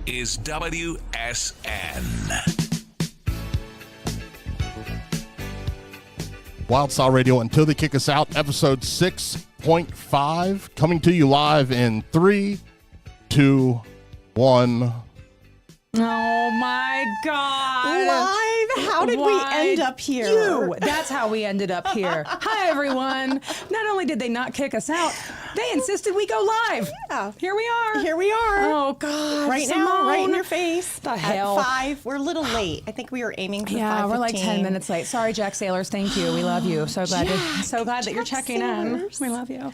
is WSN. Wildstyle Radio until they kick us out, episode 6.5, coming to you live in 3, 2, 1. Oh my God. Live? How did we end up here? That's how we ended up here. Hi, everyone. Not only did they not kick us out, they insisted we go live. Yeah. Here we are. Here we are. Oh, God. Right Simone. now, right in your face. The hell? At 5. We're a little late. I think we were aiming for 5:15. Yeah, we're like 10 minutes late. Sorry, Jack Sailors. Thank you. We love you. So glad, that you're checking Sailors. in. We love you.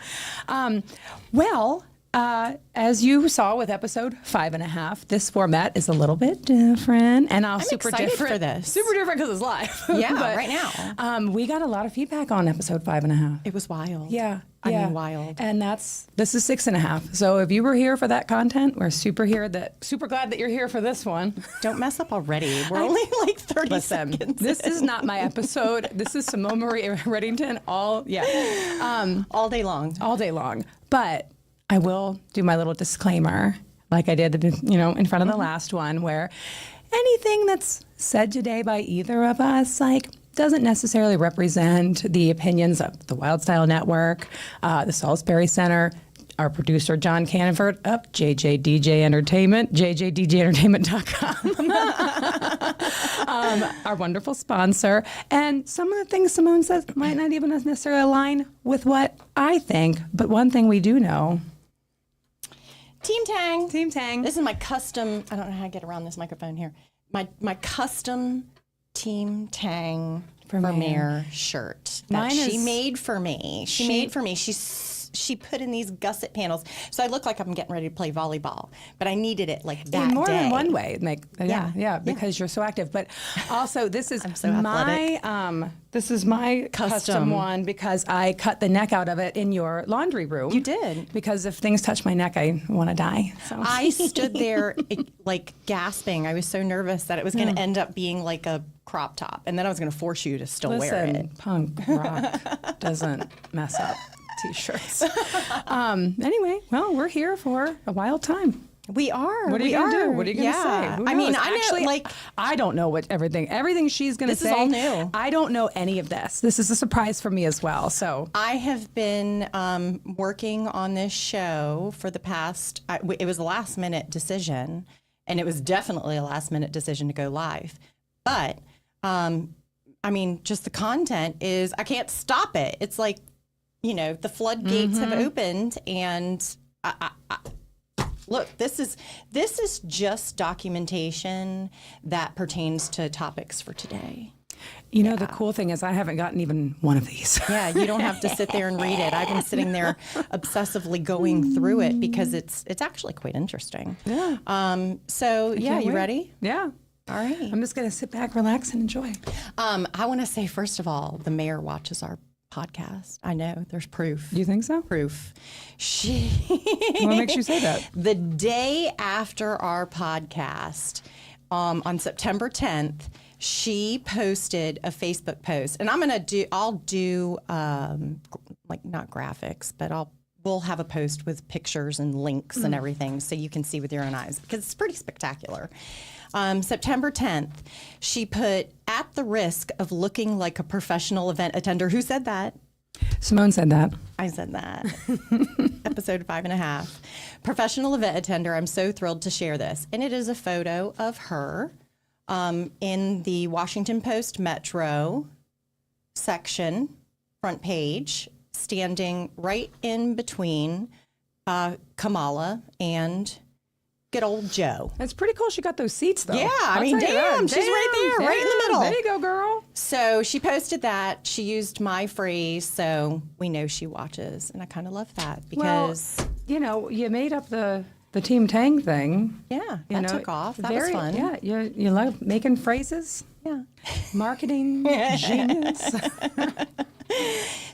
As you saw with episode 5.5, this format is a little bit different, and I'm super excited different for this. Super different because it's live. Yeah, But, right now. we got a lot of feedback on episode 5.5. It was wild. Yeah. I mean, wild. And this is 6.5. So if you were here for that content, we're super glad that you're here for this one. Don't mess up already. We're only like 30 seconds. This is not my episode. This is Simone Marie Reddington all day long. All day long. But I will do my little disclaimer, like I did, in front of the last one, where anything that's said today by either of us, doesn't necessarily represent the opinions of the Wildstyle Network, the Salisbury Center, our producer, John Canford, of JJDJ Entertainment, jjdjentertainment.com, our wonderful sponsor. And some of the things Simone says might not even necessarily align with what I think, but one thing we do know. Team Tang. Team Tang. This is my custom, I don't know how to get around this microphone here. My custom Team Tang Vermeer shirt that she made for me. She put in these gusset panels, so I look like I'm getting ready to play volleyball. But I needed it like that in more day. than one way, because you're so active. But also, this is I'm so athletic. This is my custom one because I cut the neck out of it in your laundry room. You did, because if things touch my neck, I want to die. So I stood there like gasping. I was so nervous that it was going to end up being like a crop top, and then I was going to force you to still wear it. Punk rock doesn't mess up T-shirts. Anyway, well, we're here for a wild time. We are. What are you going to do? What are you going to say? I mean, I don't know what everything she's going to say. This is all new. I don't know any of this. This is a surprise for me as well. So I have been working on this show for the past, it was a last minute decision, and it was definitely a last minute decision to go live. But, I mean, just the content is, I can't stop it. It's like, the floodgates have opened, and look, this is just documentation that pertains to topics for today. The cool thing is I haven't gotten even one of these. Yeah, you don't have to sit there and read it. I've been sitting there obsessively going through it because it's actually quite interesting. Yeah. So yeah, you ready? Yeah. All right. I'm just going to sit back, relax, and enjoy. I want to say, first of all, the mayor watches our podcast. I know, there's proof. You think so? Proof. What makes you say that? The day after our podcast, on September 10th, she posted a Facebook post, and I'll do not graphics, but we'll have a post with pictures and links and everything so you can see with your own eyes, because it's pretty spectacular. September 10th, she put, at the risk of looking like a professional event attender. Who said that? Simone said that. I said that. Episode 5.5. Professional event attender. I'm so thrilled to share this. And it is a photo of her in the Washington Post Metro section, front page, standing right in between Kamala and good old Joe. It's pretty cool she got those seats, though. Yeah, I mean, damn, she's right there, right in the middle. There you go, girl. So she posted that. She used my phrase, so we know she watches. And I kind of love that because... Well, you made up the Team Tang thing. Yeah, that took off. That was fun. Yeah, you love making phrases. Yeah. Marketing genius.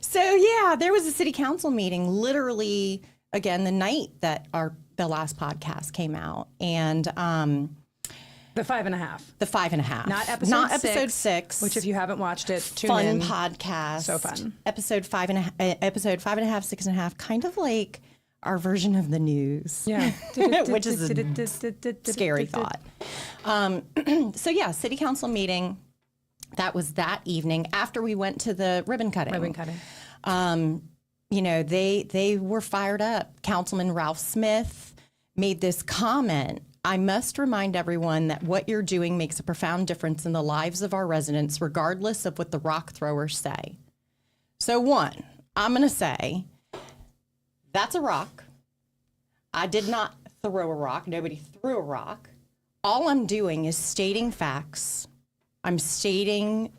So, yeah, there was a city council meeting literally, again, the night that the last podcast came out. And the 5.5. The 5.5. Not episode 6. Which, if you haven't watched it, tune in. Fun podcast. So fun. Episode 5.5, 6.5, kind of like our version of the news. Yeah. Which is a scary thought. So yeah, city council meeting. That was that evening after we went to the ribbon cutting. You know, they were fired up. Councilman Ralph Smith made this comment. I must remind everyone that what you're doing makes a profound difference in the lives of our residents, regardless of what the rock throwers say. So one, I'm going to say, that's a rock. I did not throw a rock. Nobody threw a rock. All I'm doing is stating facts. I'm stating,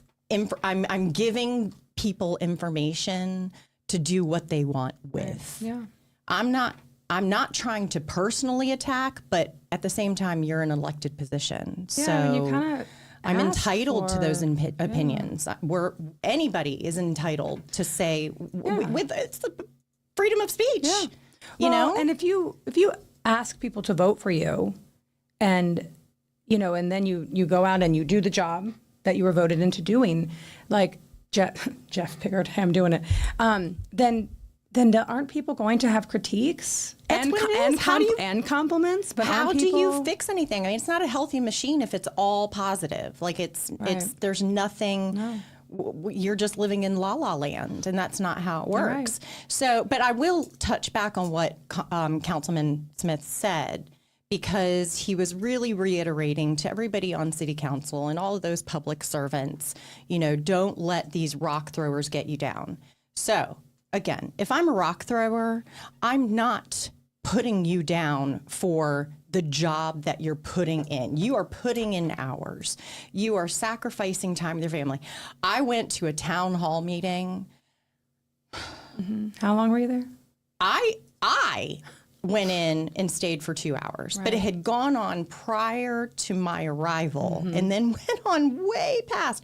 I'm giving people information to do what they want with. Yeah. I'm not trying to personally attack, but at the same time, you're an elected position. Yeah, so you kind of I'm entitled to those opinions. Anybody is entitled to say, with it's the freedom of speech. Yeah. You know? And if you ask people to vote for you, and and then you go out and you do the job that you were voted into doing, like Jeff Pickard, I'm doing it. Then aren't people going to have critiques and compliments? But how do you fix anything? I mean, it's not a healthy machine if it's all positive. Like it's there's nothing. No. You're just living in la la land, and that's not how it works. Right. So, but I will touch back on what Councilman Smith said, because he was really reiterating to everybody on city council and all of those public servants, don't let these rock throwers get you down. So again, if I'm a rock thrower, I'm not putting you down for the job that you're putting in. You are putting in hours. You are sacrificing time with your family. I went to a town hall meeting. Mm-hmm. How long were you there? I went in and stayed for 2 hours, but it had gone on prior to my arrival and then went on way past.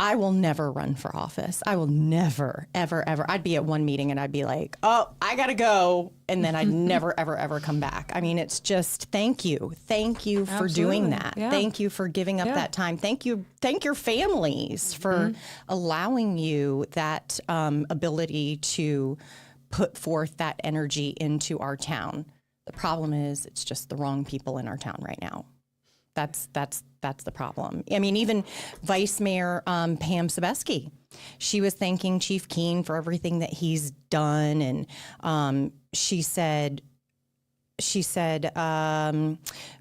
I will never run for office. I will never, ever, ever. I'd be at one meeting and I'd be like, oh, I got to go. And then I'd never, ever, ever come back. I mean, it's just thank you. Thank you for doing that. Yeah. Thank you for giving up that time. Thank you. Thank your families for allowing you that ability to put forth that energy into our town. The problem is it's just the wrong people in our town right now. That's the problem. I mean, even Vice Mayor Pam Sebesky, she was thanking Chief Keen for everything that he's done, and she said,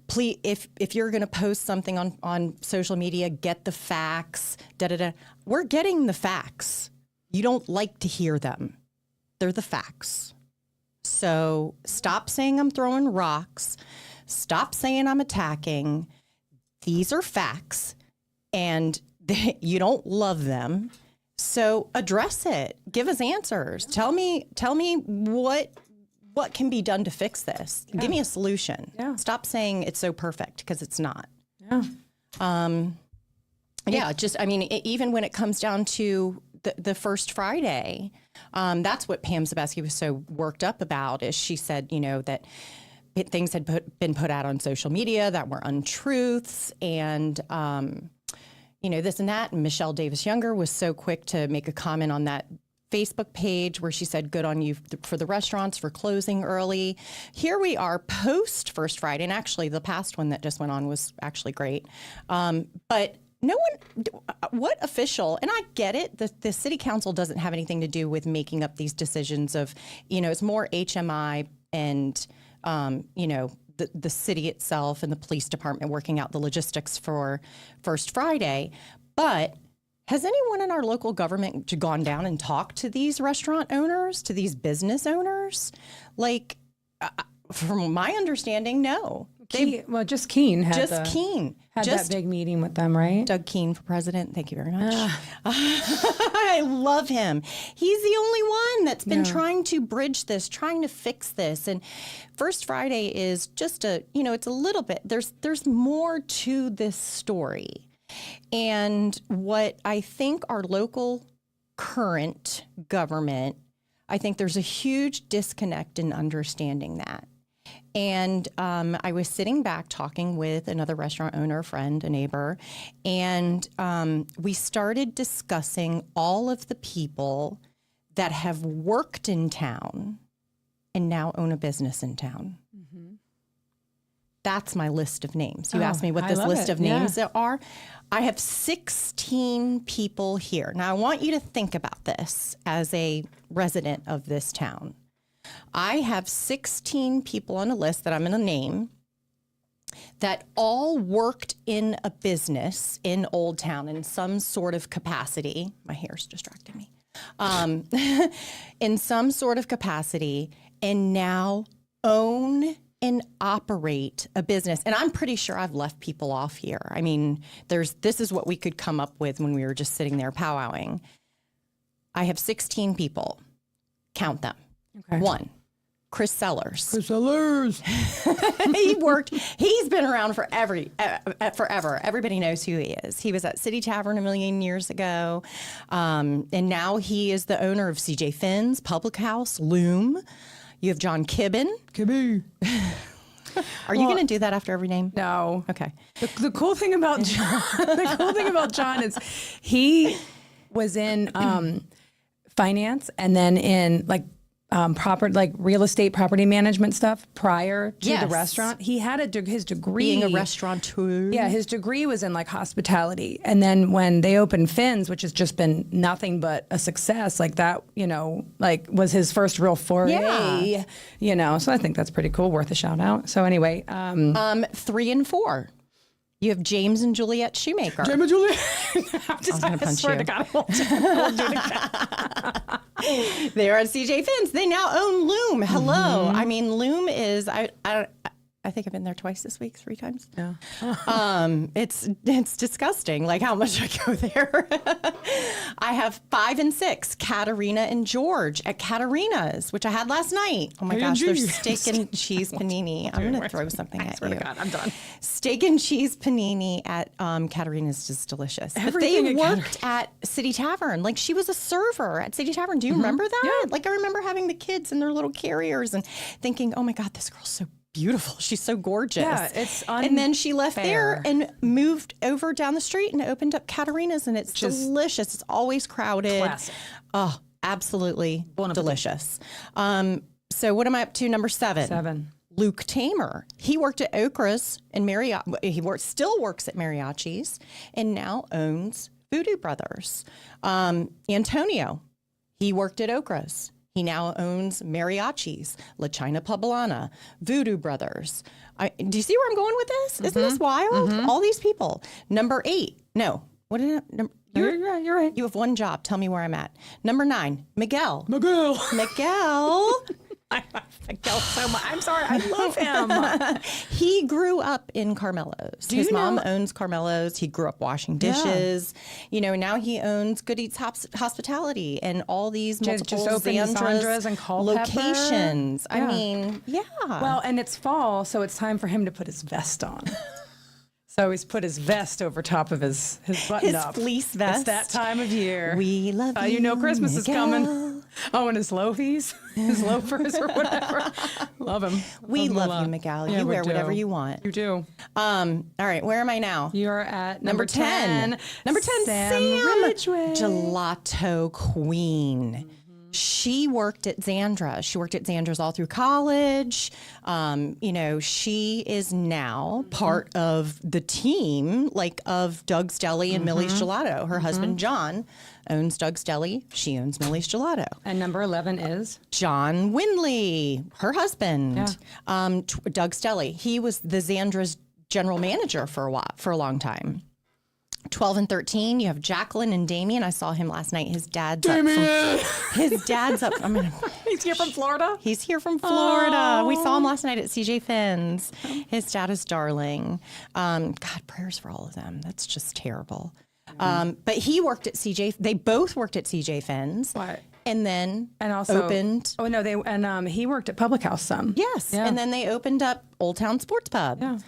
please, if you're going to post something on social media, get the facts. We're getting the facts. You don't like to hear them. They're the facts. So stop saying I'm throwing rocks. Stop saying I'm attacking. These are facts, and you don't love them. So address it. Give us answers. Tell me what can be done to fix this. Yeah. Give me a solution. Yeah. Stop saying it's so perfect, because it's not. Yeah. Even when it comes down to the first Friday, that's what Pam Sebesky was so worked up about. Is she said, that things had been put out on social media that were untruths, and this and that. And Michelle Davis Younger was so quick to make a comment on that Facebook page where she said, good on you for the restaurants for closing early. Here we are post First Friday, and actually the past one that just went on was actually great. But no one, what official, and I get it, the city council doesn't have anything to do with making up these decisions of, it's more HMI and the city itself and the police department working out the logistics for First Friday. But has anyone in our local government gone down and talked to these restaurant owners, to these business owners? Like, from my understanding, no. Just Keene had that big meeting with them, right? Doug Keene for president. Thank you very much. I love him. He's the only one that's been trying to bridge this, trying to fix this. And First Friday is just it's a little bit, there's more to this story. And what I think our local current government, I think there's a huge disconnect in understanding that. And I was sitting back talking with another restaurant owner, a friend, a neighbor, and we started discussing all of the people that have worked in town and now own a business in town. That's my list of names. You asked me what this list of names are. I have 16 people here. Now, I want you to think about this as a resident of this town. I have 16 people on a list that I'm going to name that all worked in a business in Old Town in some sort of capacity. My hair's distracting me. In some sort of capacity, and now own and operate a business. And I'm pretty sure I've left people off here. I mean, this is what we could come up with when we were just sitting there powwowing. I have 16 people. Count them. Okay. 1, Chris Sellers. Chris Sellers. He's been around for forever. Everybody knows who he is. He was at City Tavern a million years ago. And now he is the owner of CJ Finn's, Public House, Loom. You have John Kibben. Are you going to do that after every name? No. Okay. The cool thing about John, is he was in finance and then in real estate property management stuff prior to the restaurant. He had his degree. Being a restaurateur. Yeah, his degree was in hospitality. And then when they opened Finn's, which has just been nothing but a success, was his first real foray. Yeah. So I think that's pretty cool, worth a shout out. So anyway. 3 and 4. You have James and Juliet Shoemaker. James and Juliet. I swear to God, I won't do it again. They're at CJ Finn's. They now own Loom. Hello. I mean, Loom is, I think I've been there twice this week, 3 times. Yeah. It's disgusting, how much I go there. I have 5 and 6, Katerina and George at Katerina's, which I had last night. Oh my gosh, there's steak and cheese panini. I'm going to throw something at you. I swear to God, I'm done. Steak and cheese panini at Katerina's is delicious. Everything but they worked at City Tavern. She was a server at City Tavern. Do you remember that? Yeah. I remember having the kids in their little carriers and thinking, oh my God, this girl's so beautiful. She's so gorgeous. Yeah, it's unfair. And then she left there and moved over down the street and opened up Katerina's, and it's delicious. It's always crowded. Classic. Oh, absolutely delicious. So what am I up to? Number 7. 7. Luke Tamer. He worked at Okra's and still works at Mariachi's and now owns Voodoo Brothers. Antonio. He worked at Okra's. He now owns Mariachi's, La China Poblana, Voodoo Brothers. Do you see where I'm going with this? Isn't this wild? All these people. Number 8. No. What did I... You're right. You have one job. Tell me where I'm at. Number 9, Miguel. Miguel. I love Miguel so much. I'm sorry. I love him. He grew up in Carmelo's. His mom owns Carmelo's. He grew up washing dishes. Now he owns Good Eats Hospitality and all these multiple just opened Zandra's and Culpeper. Locations. Yeah. I mean, yeah. Well, and it's fall, so it's time for him to put his vest on. So he's put his vest over top of his button up. His fleece vest. It's that time of year. We love you. Christmas Miguel. is coming. Oh, and his loafies, his loafers or whatever. Love him. We love you, Miguel. Yeah, you wear whatever you want. You do. All right, where am I now? You're at number 10. Number 10, Sam Ridgway. Gelato Queen. She worked at Zandra. She worked at Zandra's all through college. She is now part of the team, of Doug's Deli and Millie's Gelato. Her husband, John, owns Doug's Deli. She owns Millie's Gelato. And number 11 is? John Winley, her husband, Doug's Deli. He was the Zandra's general manager for a long time. 12 and 13, you have Jacqueline and Damien. I saw him last night. His dad's up. He's here from Florida? He's here from Florida. Oh. We saw him last night at CJ Finn's. His dad is darling. God, prayers for all of them. That's just terrible. But he worked at they both worked at CJ Finn's. What? And then also opened. Oh, no, he worked at Public House some. Yes. Yeah. And then they opened up Old Town Sports Pub. Yeah.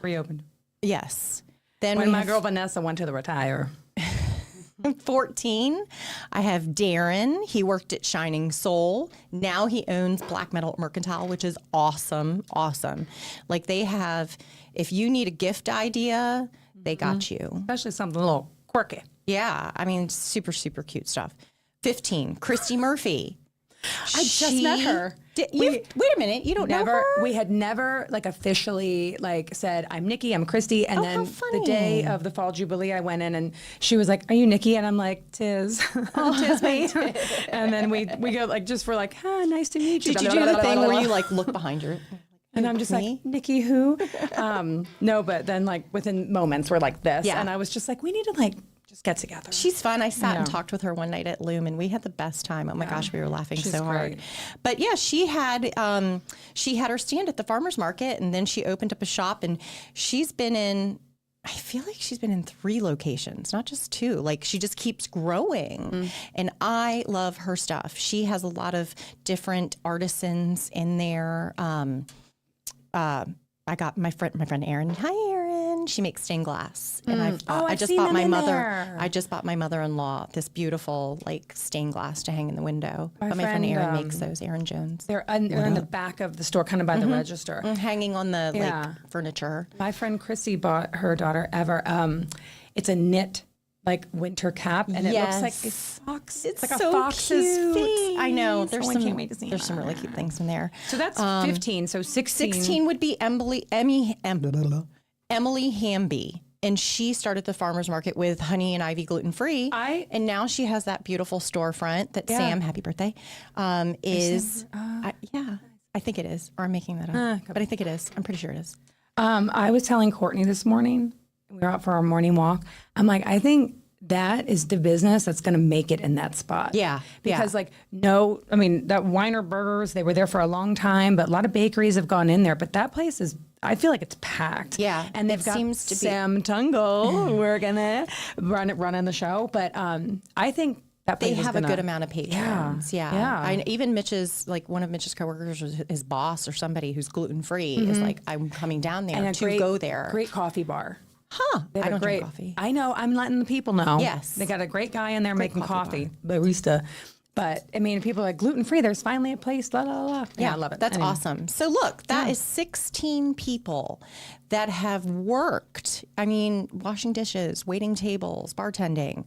Reopened. Yes. Then when my girl Vanessa went to the retire. 14, I have Darren. He worked at Shining Soul. Now he owns Black Metal Mercantile, which is awesome. Awesome. They have, if you need a gift idea, they got you. Especially something a little quirky. Yeah. I mean, super, super cute stuff. 15, Christy Murphy. I just met her. Wait a minute, you don't know her? We had never like officially like said, I'm Nikki, I'm Christy. And then the day of the fall jubilee, I went in and she was like, are you Nikki? And I'm like, tis, tis me. And then we go like, just for like, nice to meet you. Did you do the thing where you like look behind her? And I'm just like, Nikki who? No, but then like within moments we're like this. Yeah. And I was just like, we need to like just get together. She's fun. I sat and talked with her one night at Loom, and we had the best time. Oh my gosh, we were laughing so hard. great. But yeah, she had her stand at the farmers market, and then she opened up a shop, and she's been in. I feel like she's been in 3 locations, not just 2. Like she just keeps growing, and I love her stuff. She has a lot of different artisans in there. I got my friend Erin. Hi, Erin. She makes stained glass, and I just bought my mother. I just bought my mother-in-law this beautiful like stained glass to hang in the window. My friend Erin makes those. Erin Jones. They're in the back of the store, kind of by the register, hanging on the like furniture. My friend Chrissy bought her daughter Ever. It's a knit like winter cap, and it looks like a fox. It's like so a fox's cute. face. I know. There's some. Can't wait to see there's some really cute things in there. So that's 15. So 16. 16 would be Emily Hamby. And she started the farmer's market with Honey and Ivy gluten free. And now she has that beautiful storefront that Sam, happy birthday, is. I think it is. Or I'm making that up. But I think it is. I'm pretty sure it is. I was telling Courtney this morning, we were out for our morning walk. I'm like, I think that is the business that's going to make it in that spot. Yeah. Because that Weiner Burgers, they were there for a long time, but a lot of bakeries have gone in there. But that place is, I feel like it's packed. Yeah. And they've got Sam Tungle working there, running the show. But I think that place they have a good amount of patrons. Yeah. Even Mitch's, like one of Mitch's coworkers, his boss or somebody who's gluten free is like, I'm coming down there to go there. Great coffee bar. I don't drink coffee. I know. I'm letting the people know. Yes. They got a great guy in there making coffee, barista. But I mean, people are like gluten free. There's finally a place. La la la. Yeah, I love it. That's awesome. So look, that is 16 people that have worked. I mean, washing dishes, waiting tables, bartending,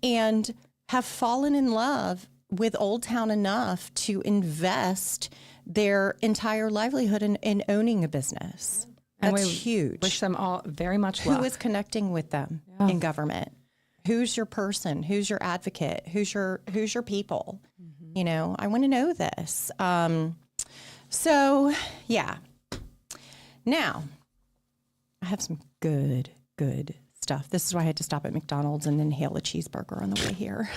and have fallen in love with Old Town enough to invest their entire livelihood in owning a business. That's huge. Wish them all very much luck. Who is connecting with them in government? Who's your person? Who's your advocate? Who's your people? Mm-hmm. You know, I want to know this. So yeah. Now, I have some good stuff. This is why I had to stop at McDonald's and inhale a cheeseburger on the way here.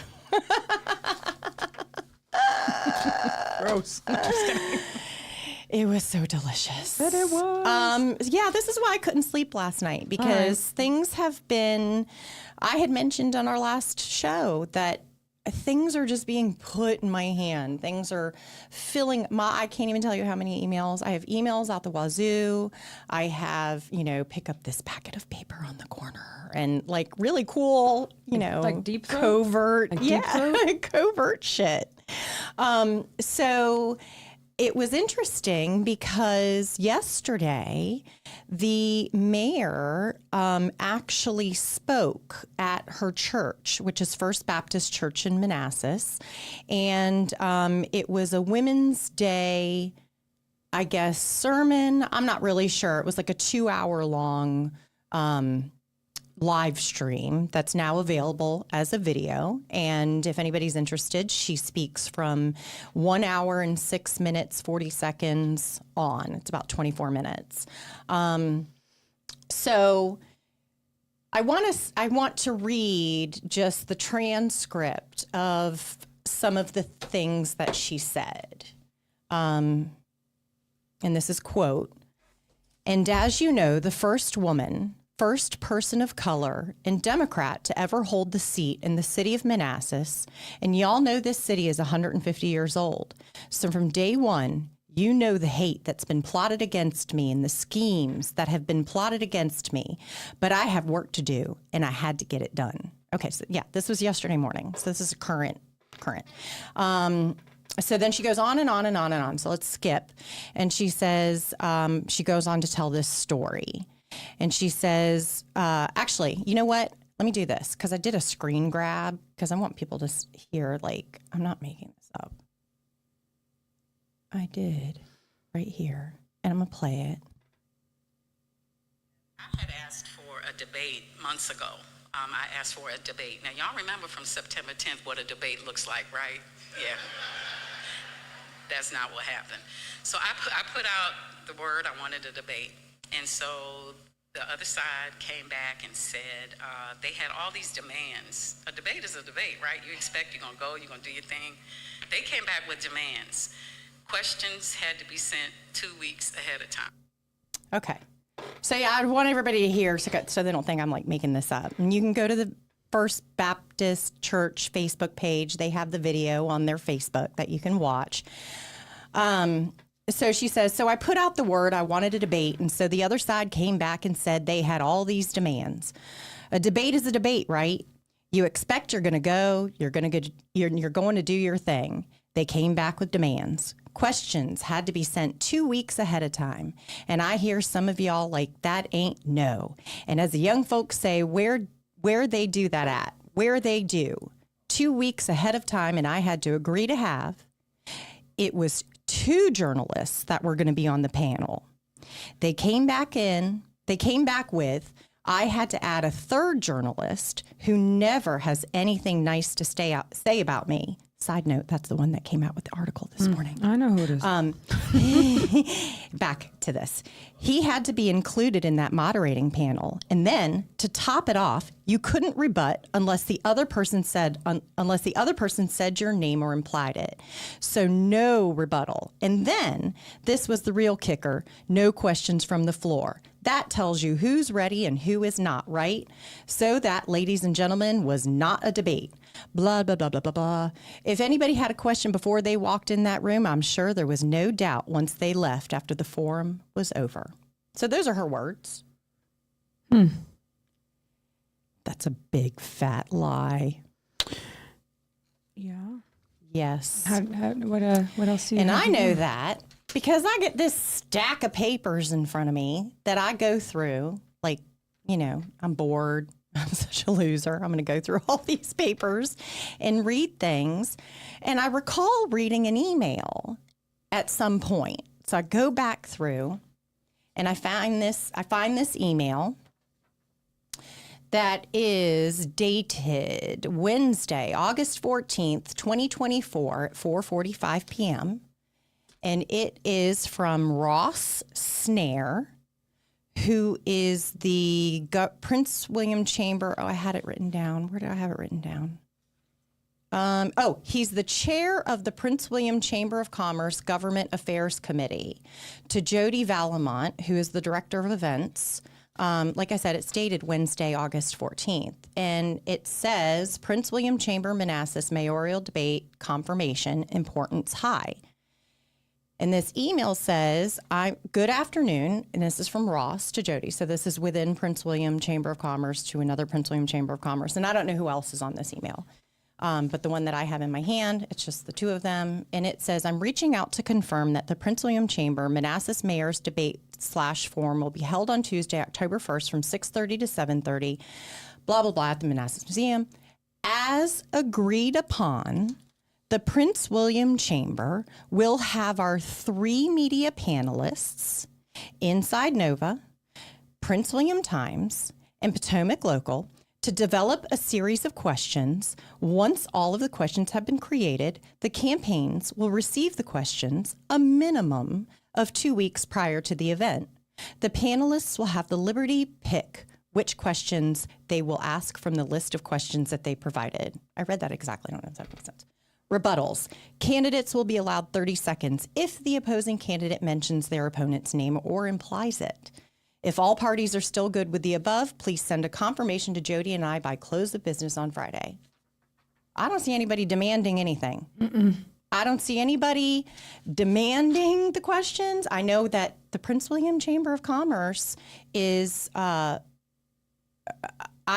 Gross. It was so delicious. But it was. This is why I couldn't sleep last night because things have been. I had mentioned on our last show that things are just being put in my hand. Things are filling I can't even tell you how many emails. I have emails out the wazoo. I have, pick up this packet of paper on the corner and like really cool, like deep throat? Covert. Like covert shit. So it was interesting because yesterday the mayor actually spoke at her church, which is First Baptist Church in Manassas. And it was a Women's Day, I guess, sermon. I'm not really sure. It was like a 2-hour long live stream that's now available as a video. And if anybody's interested, she speaks from 1 hour and 6 minutes, 40 seconds on. It's about 24 minutes. So I want to read just the transcript of some of the things that she said. And this is quote, "And as you know, the first woman, first person of color and Democrat to ever hold the seat in the city of Manassas. And y'all know this city is 150 years old. So from day one, you know the hate that's been plotted against me and the schemes that have been plotted against me. But I have work to do and I had to get it done." Okay, so yeah, this was yesterday morning. So this is a current. So then she goes on and on and on and on. So let's skip. And she says, she goes on to tell this story. And she says, actually, you know what? Let me do this because I did a screen grab because I want people to hear, like, I'm not making this up. I did right here, and I'm going to play it. I had asked for a debate months ago. I asked for a debate. Now, y'all remember from September 10th what a debate looks like, right? Yeah. That's not what happened. So I put out the word I wanted a debate. And so the other side came back and said they had all these demands. A debate is a debate, right? You expect you're going to go, you're going to do your thing. They came back with demands. Questions had to be sent 2 weeks ahead of time. Okay. So yeah, I want everybody to hear so they don't think I'm like making this up. And you can go to the First Baptist Church Facebook page. They have the video on their Facebook that you can watch. So she says, so I put out the word I wanted a debate. And so the other side came back and said they had all these demands. A debate is a debate, right? You expect you're going to go, you're going to do your thing. They came back with demands. Questions had to be sent 2 weeks ahead of time. And I hear some of y'all like, that ain't no. And as the young folks say, where they do that at, where they do 2 weeks ahead of time. And I had to agree to have, it was 2 journalists that were going to be on the panel. They came back with, I had to add a 3rd journalist who never has anything nice to say about me. Side note, that's the one that came out with the article this morning. I know who it is. Back to this. He had to be included in that moderating panel. And then to top it off, you couldn't rebut unless the other person said your name or implied it. So no rebuttal. And then this was the real kicker. No questions from the floor. That tells you who's ready and who is not, right? So that, ladies and gentlemen, was not a debate. Blah, blah, blah, blah, blah, blah. If anybody had a question before they walked in that room, I'm sure there was no doubt once they left after the forum was over. So those are her words. That's a big fat lie. Yeah. Yes. What else do you And have I know that because I get this stack of papers in front of me that I go through. Like, I'm bored. I'm such a loser. I'm going to go through all these papers and read things. And I recall reading an email at some point. So I go back through and I find this email that is dated Wednesday, August 14th, 2024 at 4:45 p.m. And it is from Ross Snare, who is the Prince William Chamber. Oh, I had it written down. Where did I have it written down? He's the chair of the Prince William Chamber of Commerce Government Affairs Committee. To Jody Valamont, who is the director of events. Like I said, it's dated Wednesday, August 14th. And it says, Prince William Chamber Manassas Mayoral Debate Confirmation, Importance High. And this email says, good afternoon, and this is from Ross to Jody. So this is within Prince William Chamber of Commerce to another Prince William Chamber of Commerce. And I don't know who else is on this email, but the one that I have in my hand, it's just the 2 of them. And it says, I'm reaching out to confirm that the Prince William Chamber Manassas Mayor's Debate /Forum will be held on Tuesday, October 1st from 6:30 to 7:30, blah, blah, blah, at the Manassas Museum. As agreed upon, the Prince William Chamber will have our 3 media panelists, Inside Nova, Prince William Times, and Potomac Local, to develop a series of questions. Once all of the questions have been created, the campaigns will receive the questions a minimum of 2 weeks prior to the event. The panelists will have the liberty pick which questions they will ask from the list of questions that they provided. I read that exactly. I don't know if that makes sense. Rebuttals. Candidates will be allowed 30 seconds if the opposing candidate mentions their opponent's name or implies it. If all parties are still good with the above, please send a confirmation to Jody and I by close of business on Friday. I don't see anybody demanding anything. I don't see anybody demanding the questions. I know that the Prince William Chamber of Commerce is, I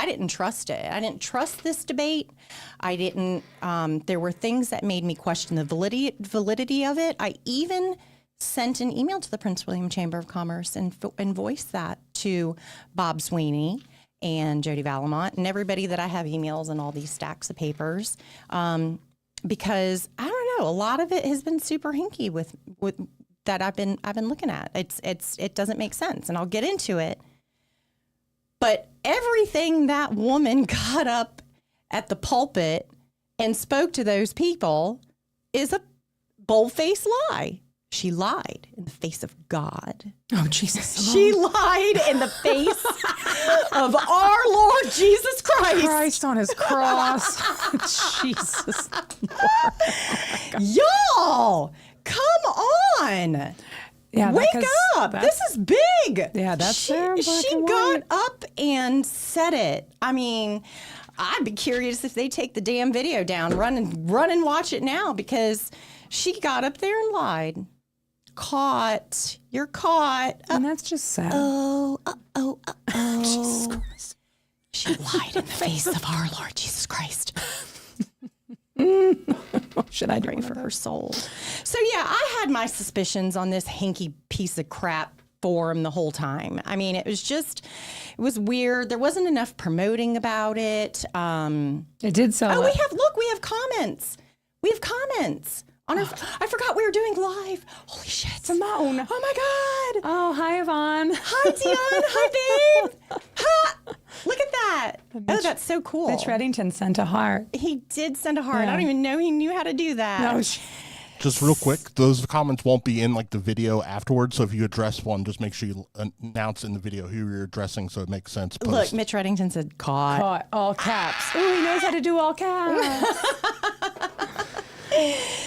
didn't trust it. I didn't trust this debate. I didn't, there were things that made me question the validity of it. I even sent an email to the Prince William Chamber of Commerce and voiced that to Bob Sweeney and Jody Valamont and everybody that I have emails and all these stacks of papers. Because I don't know. A lot of it has been super hinky with that I've been looking at. It doesn't make sense, and I'll get into it. But everything that woman got up at the pulpit and spoke to those people is a bold-faced lie. She lied in the face of God. Oh, Jesus. She lied in the face of our Lord Jesus Christ. Christ on his cross. Jesus. Y'all, come on. Yeah, Wake up. This is big. Yeah, that's there in black She and got white. up and said it. I mean, I'd be curious if they take the damn video down, run and watch it now, because she got up there and lied. Caught. You're caught. And that's just sad. Jesus Christ. She lied in the face of our Lord Jesus Christ. What should I do Pray for her soul. So yeah, I had my suspicions on this hanky piece of crap forum the whole time. I mean, it was weird. There wasn't enough promoting about it. It did sell. We have comments. We have comments. On our, I forgot we were doing live. Holy shit. Simone. Oh my God. Oh, hi, Yvonne. Hi, Dion. Hi, babe. Ha! Look at that. Oh, that's so cool. Mitch Reddington sent a heart. He did send a heart. Yeah. I don't even know he knew how to do that. No, Just real quick, those comments won't be in like the video afterwards. So if you address one, just make sure you announce in the video who you're addressing, so it makes sense. Look, Mitch Reddington said caught. Caught. All caps. Oh, he knows how to do all caps.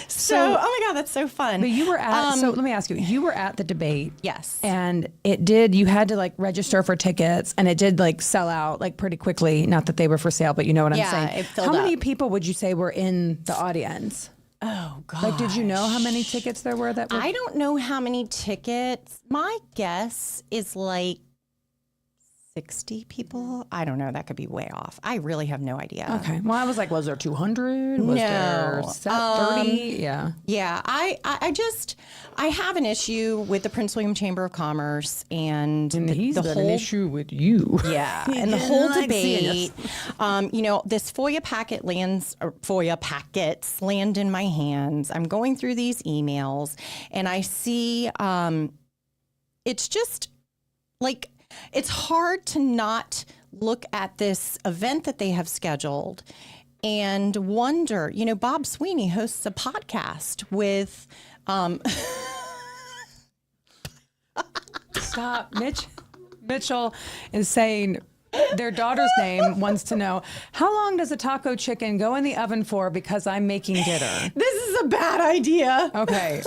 So, oh my God, that's so fun. But you were at, so let me ask you were at the debate. Yes. And you had to like register for tickets, and it did like sell out like pretty quickly. Not that they were for sale, but you know what I'm saying. It filled How many up. people would you say were in the audience? Oh God. Like, did you know how many tickets there were that were? I don't know how many tickets. My guess is like 60 people. I don't know. That could be way off. I really have no idea. Okay. Well, I was like, was there 200? Was there 30? Yeah. Yeah, I have an issue with the Prince William Chamber of Commerce and He's the got whole an issue with you. Yeah, He and the didn't whole like seeing debate. This FOIA packets land in my hands. I'm going through these emails, and I see it's just like it's hard to not look at this event that they have scheduled and wonder. Bob Sweeney hosts a podcast with. Stop. Mitchell is saying their daughter's name wants to know, how long does a taco chicken go in the oven for, because I'm making dinner? This is a bad idea. Okay.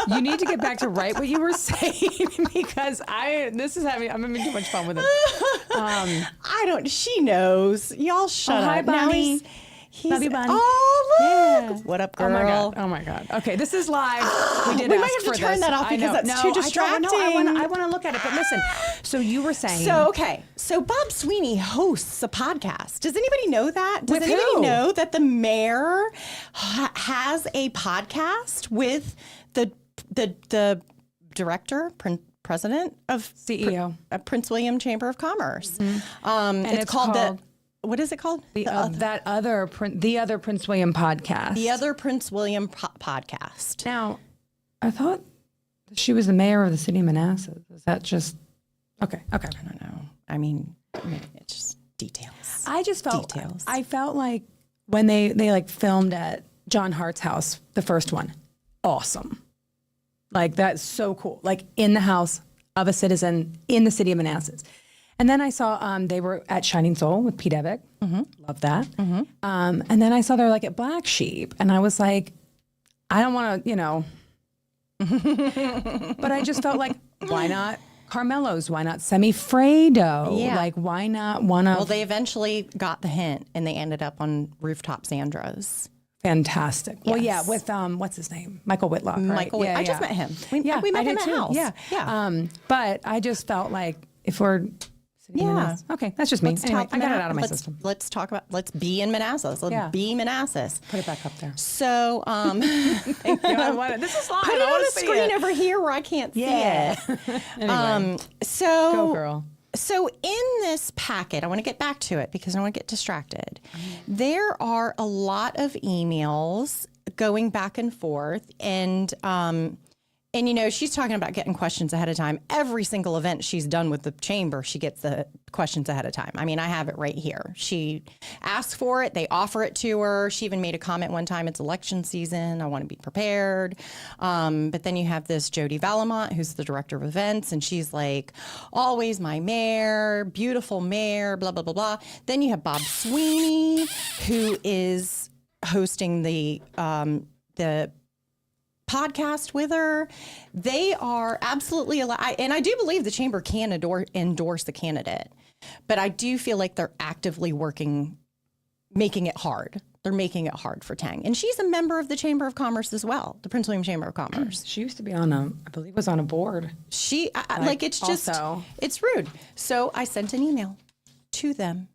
You need to get back to right what you were saying, because I'm having too much fun with it. She knows. Y'all shut hi, up. Now Bonnie. he's Love you, Bonnie. Oh, look. Yeah. What up, girl? Oh my God. Okay, this is live. We did We ask might have to for turn this. that off I because know. that's too distracting. I want to look at it. But listen, so you were saying. So Bob Sweeney hosts a podcast. Does anybody know that? Does With anybody who? know that the mayor has a podcast with the director, president of CEO. Prince William Chamber of Commerce? And It's called what is it called? The other Prince William podcast. The other Prince William podcast. Now, I thought she was the mayor of the city of Manassas. Is that just okay? I don't know. I mean, it's just details. I just felt Details. I felt like when they like filmed at John Hart's house, the first one, awesome. Like, that's so cool. Like, in the house of a citizen in the city of Manassas. And then I saw they were at Shining Soul with Pete Evick. Mm-hmm. Love that. Mm-hmm. And then I saw they're like at Black Sheep. And I was like, I don't want to, but I just felt like, why not Carmelo's? Why not Semifredo? Yeah. Like, why not one of... Well, they eventually got the hint, and they ended up on Rooftop Sandras. Fantastic. Well, yeah, Yes. with what's his name? Michael Whitlock. Right? Michael, I just met him. We met I him did at too. house. Yeah. But I just felt like if we're sitting in Yeah. Manassas- okay, that's just me. Anyway, I got it out of my system. Let's be in Manassas. Let's be Manassas. Put it back up there. So, Thank you. I want it. This is live. put it I on want the to see screen it. over here where I can't see Yeah. it. Anyway, So, go girl. So in this packet, I want to get back to it because I don't want to get distracted. There are a lot of emails going back and forth, and you know, she's talking about getting questions ahead of time. Every single event she's done with the chamber, she gets the questions ahead of time. I mean, I have it right here. She asks for it. They offer it to her. She even made a comment one time, it's election season. I want to be prepared. But then you have this Jody Valamont, who's the director of events, and she's like, always my mayor, beautiful mayor, blah, blah, blah, blah. Then you have Bob Sweeney, who is hosting the podcast with her. They are absolutely allowed, and I do believe the chamber can endorse the candidate, but I do feel like they're actively making it hard. They're making it hard for Tang, and she's a member of the Chamber of Commerce as well, the Prince William Chamber of Commerce. She used to be on I believe was on a board. It's just, also. It's rude. So I sent an email to them.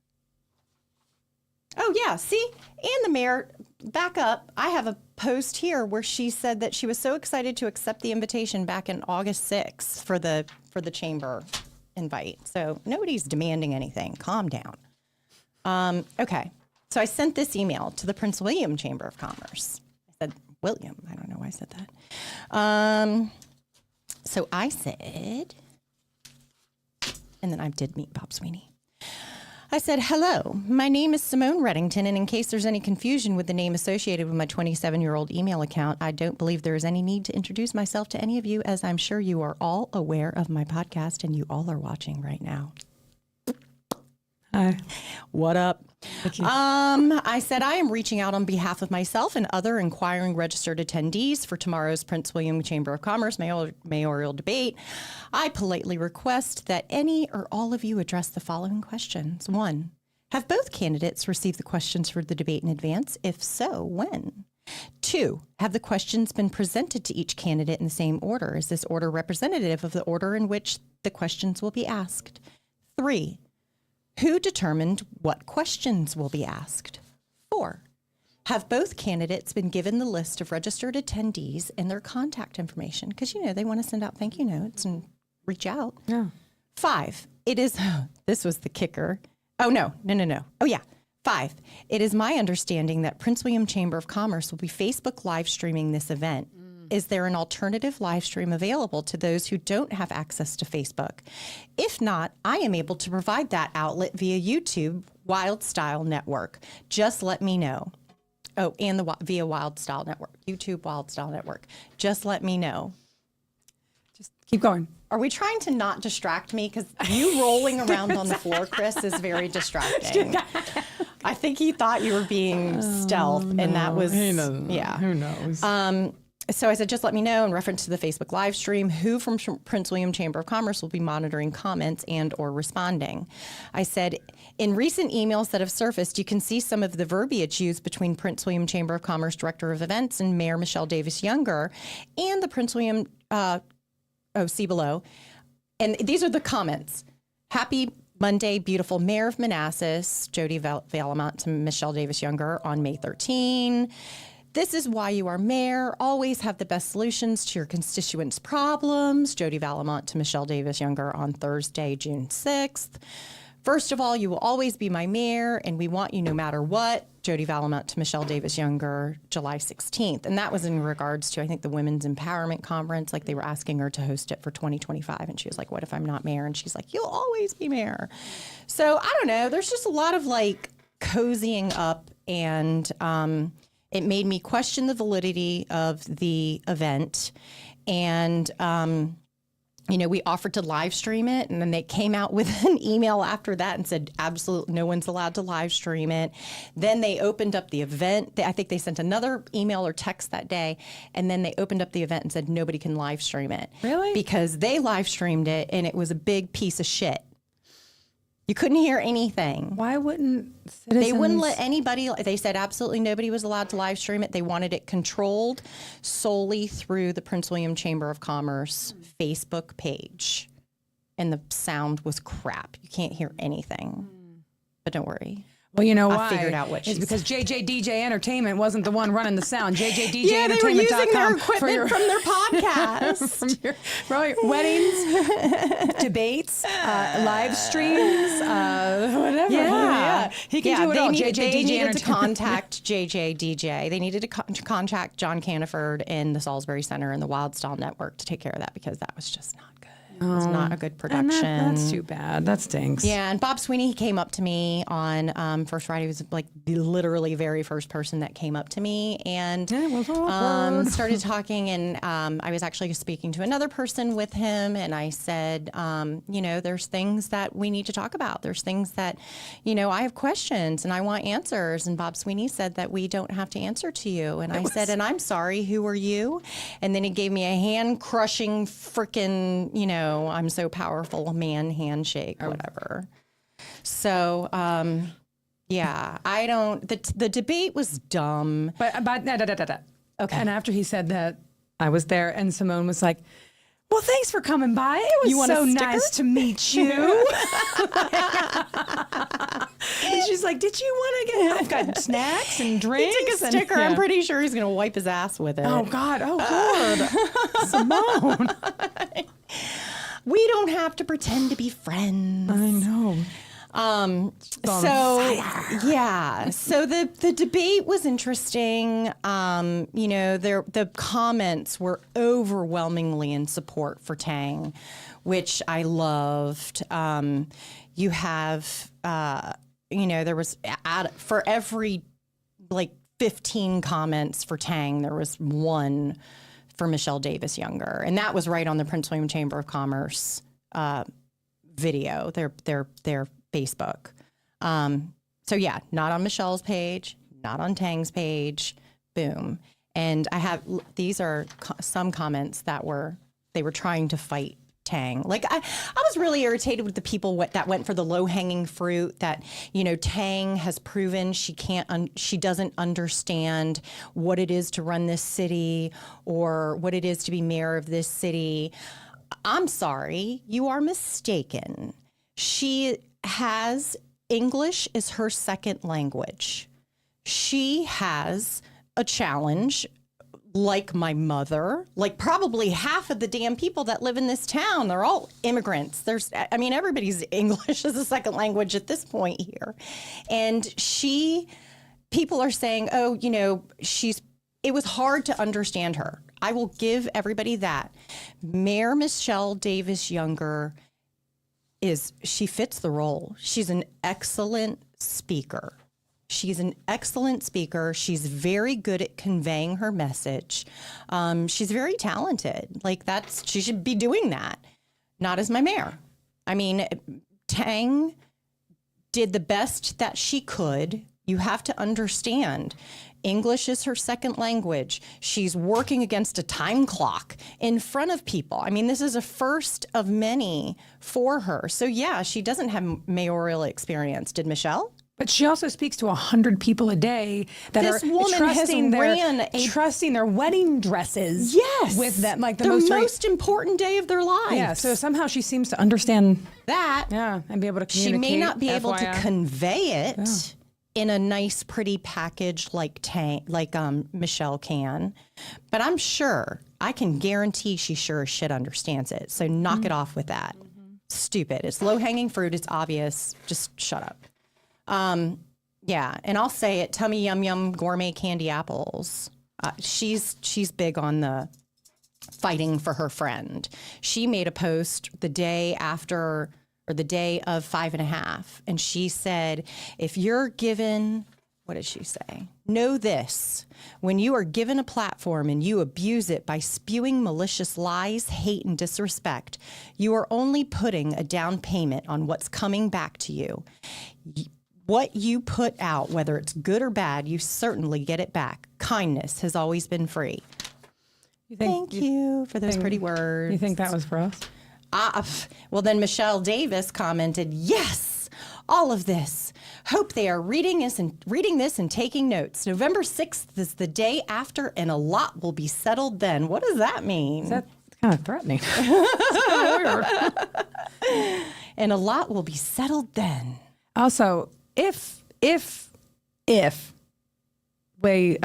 Oh yeah, see, and the mayor, back up. I have a post here where she said that she was so excited to accept the invitation back in August 6th for the chamber invite. So nobody's demanding anything. Calm down. Okay, so I sent this email to the Prince William Chamber of Commerce. I said William. I don't know why I said that. So I said, and then I did meet Bob Sweeney. I said, hello, my name is Simone Reddington, and in case there's any confusion with the name associated with my 27-year-old email account, I don't believe there is any need to introduce myself to any of you, as I'm sure you are all aware of my podcast, and you all are watching right now. Hi. What up? I said, I am reaching out on behalf of myself and other inquiring registered attendees for tomorrow's Prince William Chamber of Commerce mayoral debate. I politely request that any or all of you address the following questions. 1, have both candidates received the questions for the debate in advance? If so, when? 2, have the questions been presented to each candidate in the same order? Is this order representative of the order in which the questions will be asked? 3, who determined what questions will be asked? 4, have both candidates been given the list of registered attendees and their contact information? Because, you know, they want to send out thank you notes and reach out. Yeah. 5, this was the kicker. Oh, no. Oh, yeah. 5, it is my understanding that Prince William Chamber of Commerce will be Facebook live streaming this event. Is there an alternative live stream available to those who don't have access to Facebook? If not, I am able to provide that outlet via YouTube Wylde Style Network. Just let me know. Oh, and via Wylde Style Network, YouTube Wylde Style Network. Just let me know. Just keep going. Are we trying to not distract me? Because you rolling around on the floor, Chris, is very distracting. I think he thought you were being stealth, and that was, yeah. Who knows? So I said, just let me know in reference to the Facebook live stream, who from Prince William Chamber of Commerce will be monitoring comments and or responding. I said, in recent emails that have surfaced, you can see some of the verbiage used between Prince William Chamber of Commerce Director of Events and Mayor Michelle Davis Younger and the Prince William, see below. And these are the comments. Happy Monday, beautiful Mayor of Manassas, Jody Valamont to Michelle Davis Younger on May 13. This is why you are mayor. Always have the best solutions to your constituents' problems. Jody Valamont to Michelle Davis Younger on Thursday, June 6th. First of all, you will always be my mayor, and we want you no matter what. Jody Valamont to Michelle Davis Younger, July 16th. And that was in regards to, I think, the Women's Empowerment Conference. Like, they were asking her to host it for 2025. And she was like, what if I'm not mayor? And she's like, you'll always be mayor. So I don't know. There's just a lot of like cozying up, and it made me question the validity of the event. And, you know, we offered to live stream it, and then they came out with an email after that and said, absolutely, no one's allowed to live stream it. Then they opened up the event. I think they sent another email or text that day, and then they opened up the event and said, nobody can live stream it. Really? Because they live streamed it, and it was a big piece of shit. You couldn't hear anything. Why wouldn't citizens? They wouldn't let anybody, they said absolutely nobody was allowed to live stream it. They wanted it controlled solely through the Prince William Chamber of Commerce Facebook page. And the sound was crap. You can't hear anything. But don't worry. Well, you know why? I figured out what she It's because JJDJ Entertainment wasn't the one running the sound. JJDJ yeah, they were using their equipment from their podcast. from your weddings, debates, live streams, whatever. Yeah. He can do it all. JJ They DJ needed to Entertainment. contact JJ DJ. They needed to contact John Caniford in the Salisbury Center and the Wylde Style Network to take care of that because that was just not good. It was not a good production. And that's too bad. That stinks. Yeah, and Bob Sweeney, he came up to me on First Friday. He was like the literally very first person that came up to me and started talking. And I was actually speaking to another person with him. And I said, there's things that we need to talk about. There's things that, I have questions and I want answers. And Bob Sweeney said that we don't have to answer to you. And I said, and I'm sorry, who are you? And then he gave me a hand-crushing frickin', I'm so powerful man handshake, whatever. So, the debate was dumb. But Okay. And after he said that, I was there, and Simone was like, "Well, thanks for coming by. It was You want a so sticker? nice to meet you." And she's like, "Did you want to get? I've got snacks and He drinks." took a and- sticker. yeah. I'm pretty sure he's going to wipe his ass with it. Oh God! Oh Lord, Simone. We don't have to pretend to be friends. I know. So the debate was interesting. The comments were overwhelmingly in support for Tang, which I loved. You have, there was for every 15 comments for Tang, there was one for Michelle Davis Younger, and that was right on the Prince William Chamber of Commerce video, their Facebook. Not on Michelle's page, not on Tang's page. Boom. And these are some comments that they were trying to fight Tang. I was really irritated with the people that went for the low hanging fruit that, Tang has proven she doesn't understand what it is to run this city or what it is to be mayor of this city. I'm sorry, you are mistaken. She has English is her second language. She has a challenge like my mother, like probably half of the damn people that live in this town. They're all immigrants. Everybody's English is a second language at this point here. And people are saying, it was hard to understand her. I will give everybody that. Mayor Michelle Davis Younger she fits the role. She's an excellent speaker. She's very good at conveying her message. She's very talented. She should be doing that. Not as my mayor. Tang did the best that she could. You have to understand, English is her second language. She's working against a time clock in front of people. This is a first of many for her. So yeah, she doesn't have mayoral experience. Did Michelle? But she also speaks to 100 people a day that This are woman trusting their wedding dresses. Yes, with them, the most important day of their lives. Yeah, so somehow she seems to understand that. Yeah, and be able to communicate. She may not be able to FYI. convey it in a nice, pretty package like Michelle can, but I'm sure, I can guarantee she sure as shit understands it. So knock it off with that. Stupid. It's low hanging fruit. It's obvious. Just shut up. And I'll say it. Tummy Yum Yum Gourmet Candy Apples. She's big on the fighting for her friend. She made a post the day after or the day of 5.5, and she said, "If you're given." What did she say? Know this, when you are given a platform and you abuse it by spewing malicious lies, hate, and disrespect, you are only putting a down payment on what's coming back to you. What you put out, whether it's good or bad, you certainly get it back. Kindness has always been free. Thank you for those pretty words. You think that was for us? Well, then Michelle Davis commented, "Yes, all of this. Hope they are reading this and taking notes. November 6th is the day after, and a lot will be settled then." What does that mean? That's kind of threatening. It's kind of weird. And a lot will be settled then. Also, if we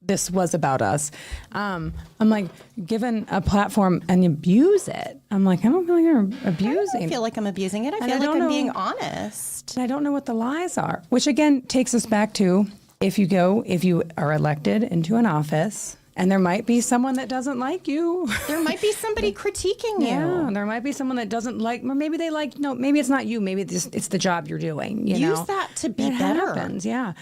this was about us. I'm like, given a platform and abuse it. I'm like, I don't feel like you're abusing. I feel like I'm abusing it. I And feel I like don't I'm know- being honest. I don't know what the lies are, which again takes us back to if you are elected into an office and there might be someone that doesn't like you. There might be somebody critiquing you. Yeah, there might be someone that doesn't like, or maybe they like, no, maybe it's not you. Maybe it's the job you're doing. You Use know? that to be It better. happens, yeah.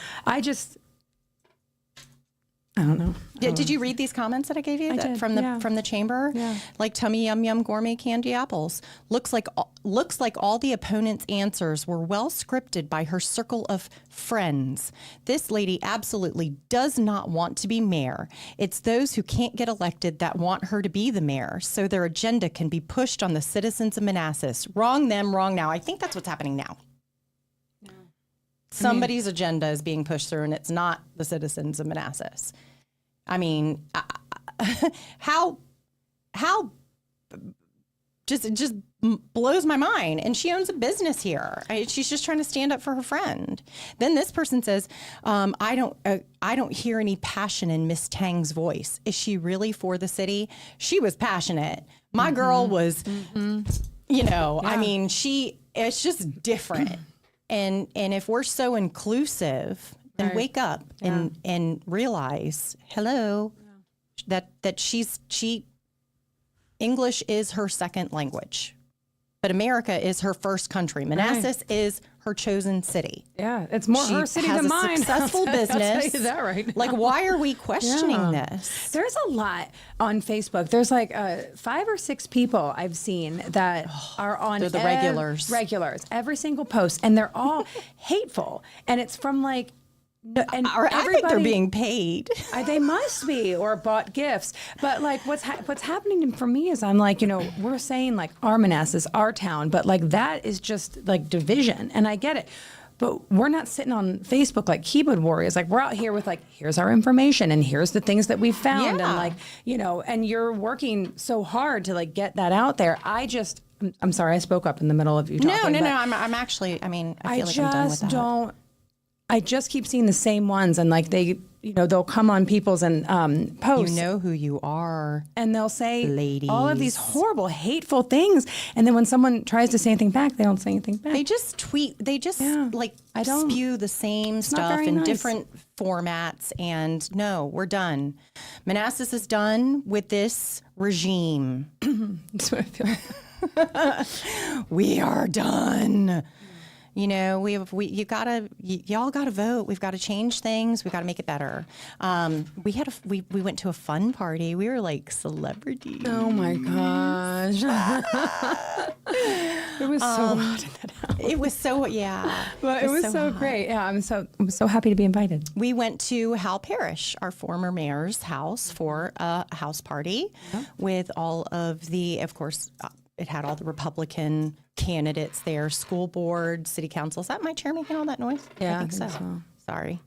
I don't know. Did you read these comments that I gave you did, from the chamber? Yeah. Like tummy yum yum gourmet candy apples. Looks like all the opponents' answers were well scripted by her circle of friends. This lady absolutely does not want to be mayor. It's those who can't get elected that want her to be the mayor, so their agenda can be pushed on the citizens of Manassas. Wrong them, wrong now. I think that's what's happening now. Somebody's agenda is being pushed through, and it's not the citizens of Manassas. I mean, how just blows my mind. And she owns a business here. She's just trying to stand up for her friend. Then this person says, I don't hear any passion in Miss Tang's voice. Is she really for the city? She was passionate. My girl was, I mean, it's just different. And if we're so inclusive, then wake up and realize, hello, that English is her second language, but America is her first country. Manassas is her chosen city. Yeah, it's more her city has than a mine. successful business. I'll tell you that right now. Like, why are we questioning this? There's a lot on Facebook. There's like 5 or 6 people I've seen that are on. They're the regulars. Regulars, every single post, and they're all hateful. And it's from like, and I think they're being paid. They must be, or bought gifts. But like, what's happening for me is I'm like, we're saying like our Manassas, our town, but like that is just like division, and I get it. But we're not sitting on Facebook like keyboard warriors. Like, we're out here with like, here's our information and here's the things that we found. Yeah. And like, and you're working so hard to like get that out there. I'm sorry, I spoke up in the middle of you talking. No. I'm actually, I feel like I'm done with that. I just keep seeing the same ones, and like they'll come on people's and posts. You know who you are. And they'll say ladies. all of these horrible, hateful things. And then when someone tries to say anything back, they don't say anything back. They just tweet. They just spew the same stuff in different formats. And no, we're done. Manassas is done with this regime. That's what I feel. We are done. Y'all gotta vote. We've got to change things. We've got to make it better. We went to a fun party. We were like celebrities. Oh my gosh. It was so hot in that house. It was so, yeah. But it was so great. Yeah, I'm so happy to be invited. We went to Hal Parrish, our former mayor's house, for a house party with all of of course, it had all the Republican candidates there, school board, city council. Is that my chair making all that noise? Yeah, I think so. Sorry.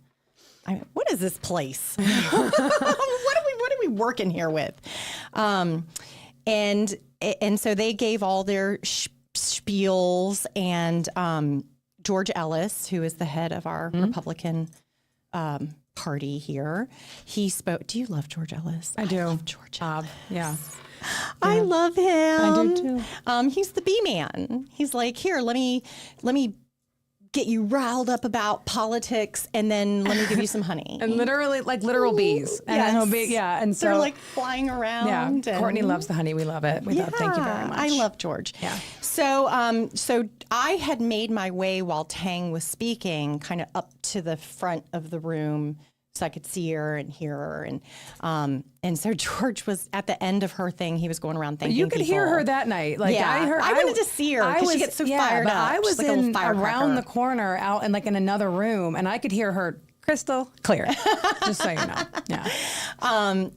What is this place? what are we working here with? And so they gave all their spiels, and George Ellis, who is the head of our Republican party here, he spoke. Do you love George Ellis? I do. love George Ellis. Yeah. I love him. I do too. He's the bee man. He's like, here, let me get you riled up about politics, and then let me give you some honey. And literally, like literal bees. And Yes. and so They're like flying around. yeah. and- Courtney loves the honey. We love it. Thank you very much. I love George. Yeah. So, so I had made my way while Tang was speaking, kind of up to the front of the room, so I could see her and hear her, and so George was at the end of her thing. He was going around thanking You could hear people. her that night. Like Yeah. I wanted to see her 'cause she gets so fired but up. I She's was like a little in firecracker. around the corner, out in like in another room, and I could hear her crystal clear. Just so you know. Yeah.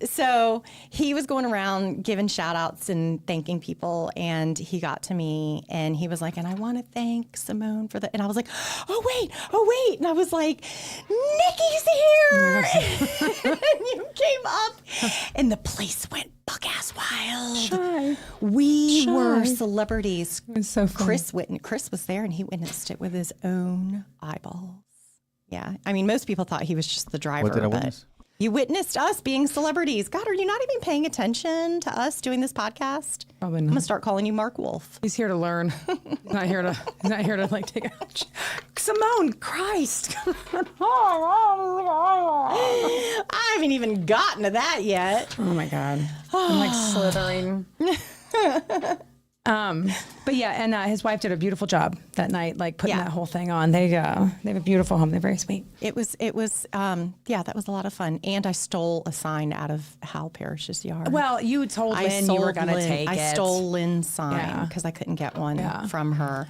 So he was going around giving shout outs and thanking people, and he got to me and he was like, and I want to thank Simone for that. And I was like, oh wait. And I was like, Nikki's here. And you came up and the place went buck ass wild. Shy. We Shy. were celebrities. It was so fun. Chris was there and he witnessed it with his own eyeballs. Yeah. I mean, most people thought he was just the driver. What did I but witness? You witnessed us being celebrities. God, are you not even paying attention to us doing this podcast? Probably I'm not. gonna start calling you Mark Wolf. He's here to learn. He's not here to. He's not here to like take a. Simone, Christ! I haven't even gotten to that yet. Oh my God! I'm like slithering. But yeah, and his wife did a beautiful job that night, like putting that whole thing on. They have a beautiful home. They're very sweet. It was that was a lot of fun. And I stole a sign out of Hal Parrish's yard. Well, you told Lynn you were going to take it. I stole Lynn's sign because I couldn't get one from her.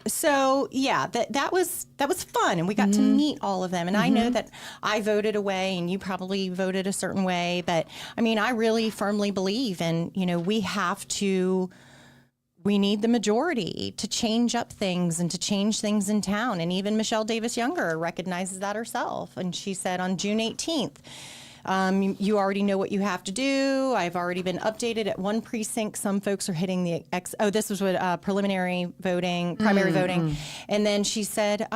So yeah, that was fun, and we got to meet all of them. And I know that I voted away, and you probably voted a certain way, but I mean, I really firmly believe in, we need the majority to change up things and to change things in town. And even Michelle Davis Younger recognizes that herself. And she said on June 18th, you already know what you have to do. I've already been updated at one precinct. Some folks are hitting this was what preliminary voting, primary voting. And then she said,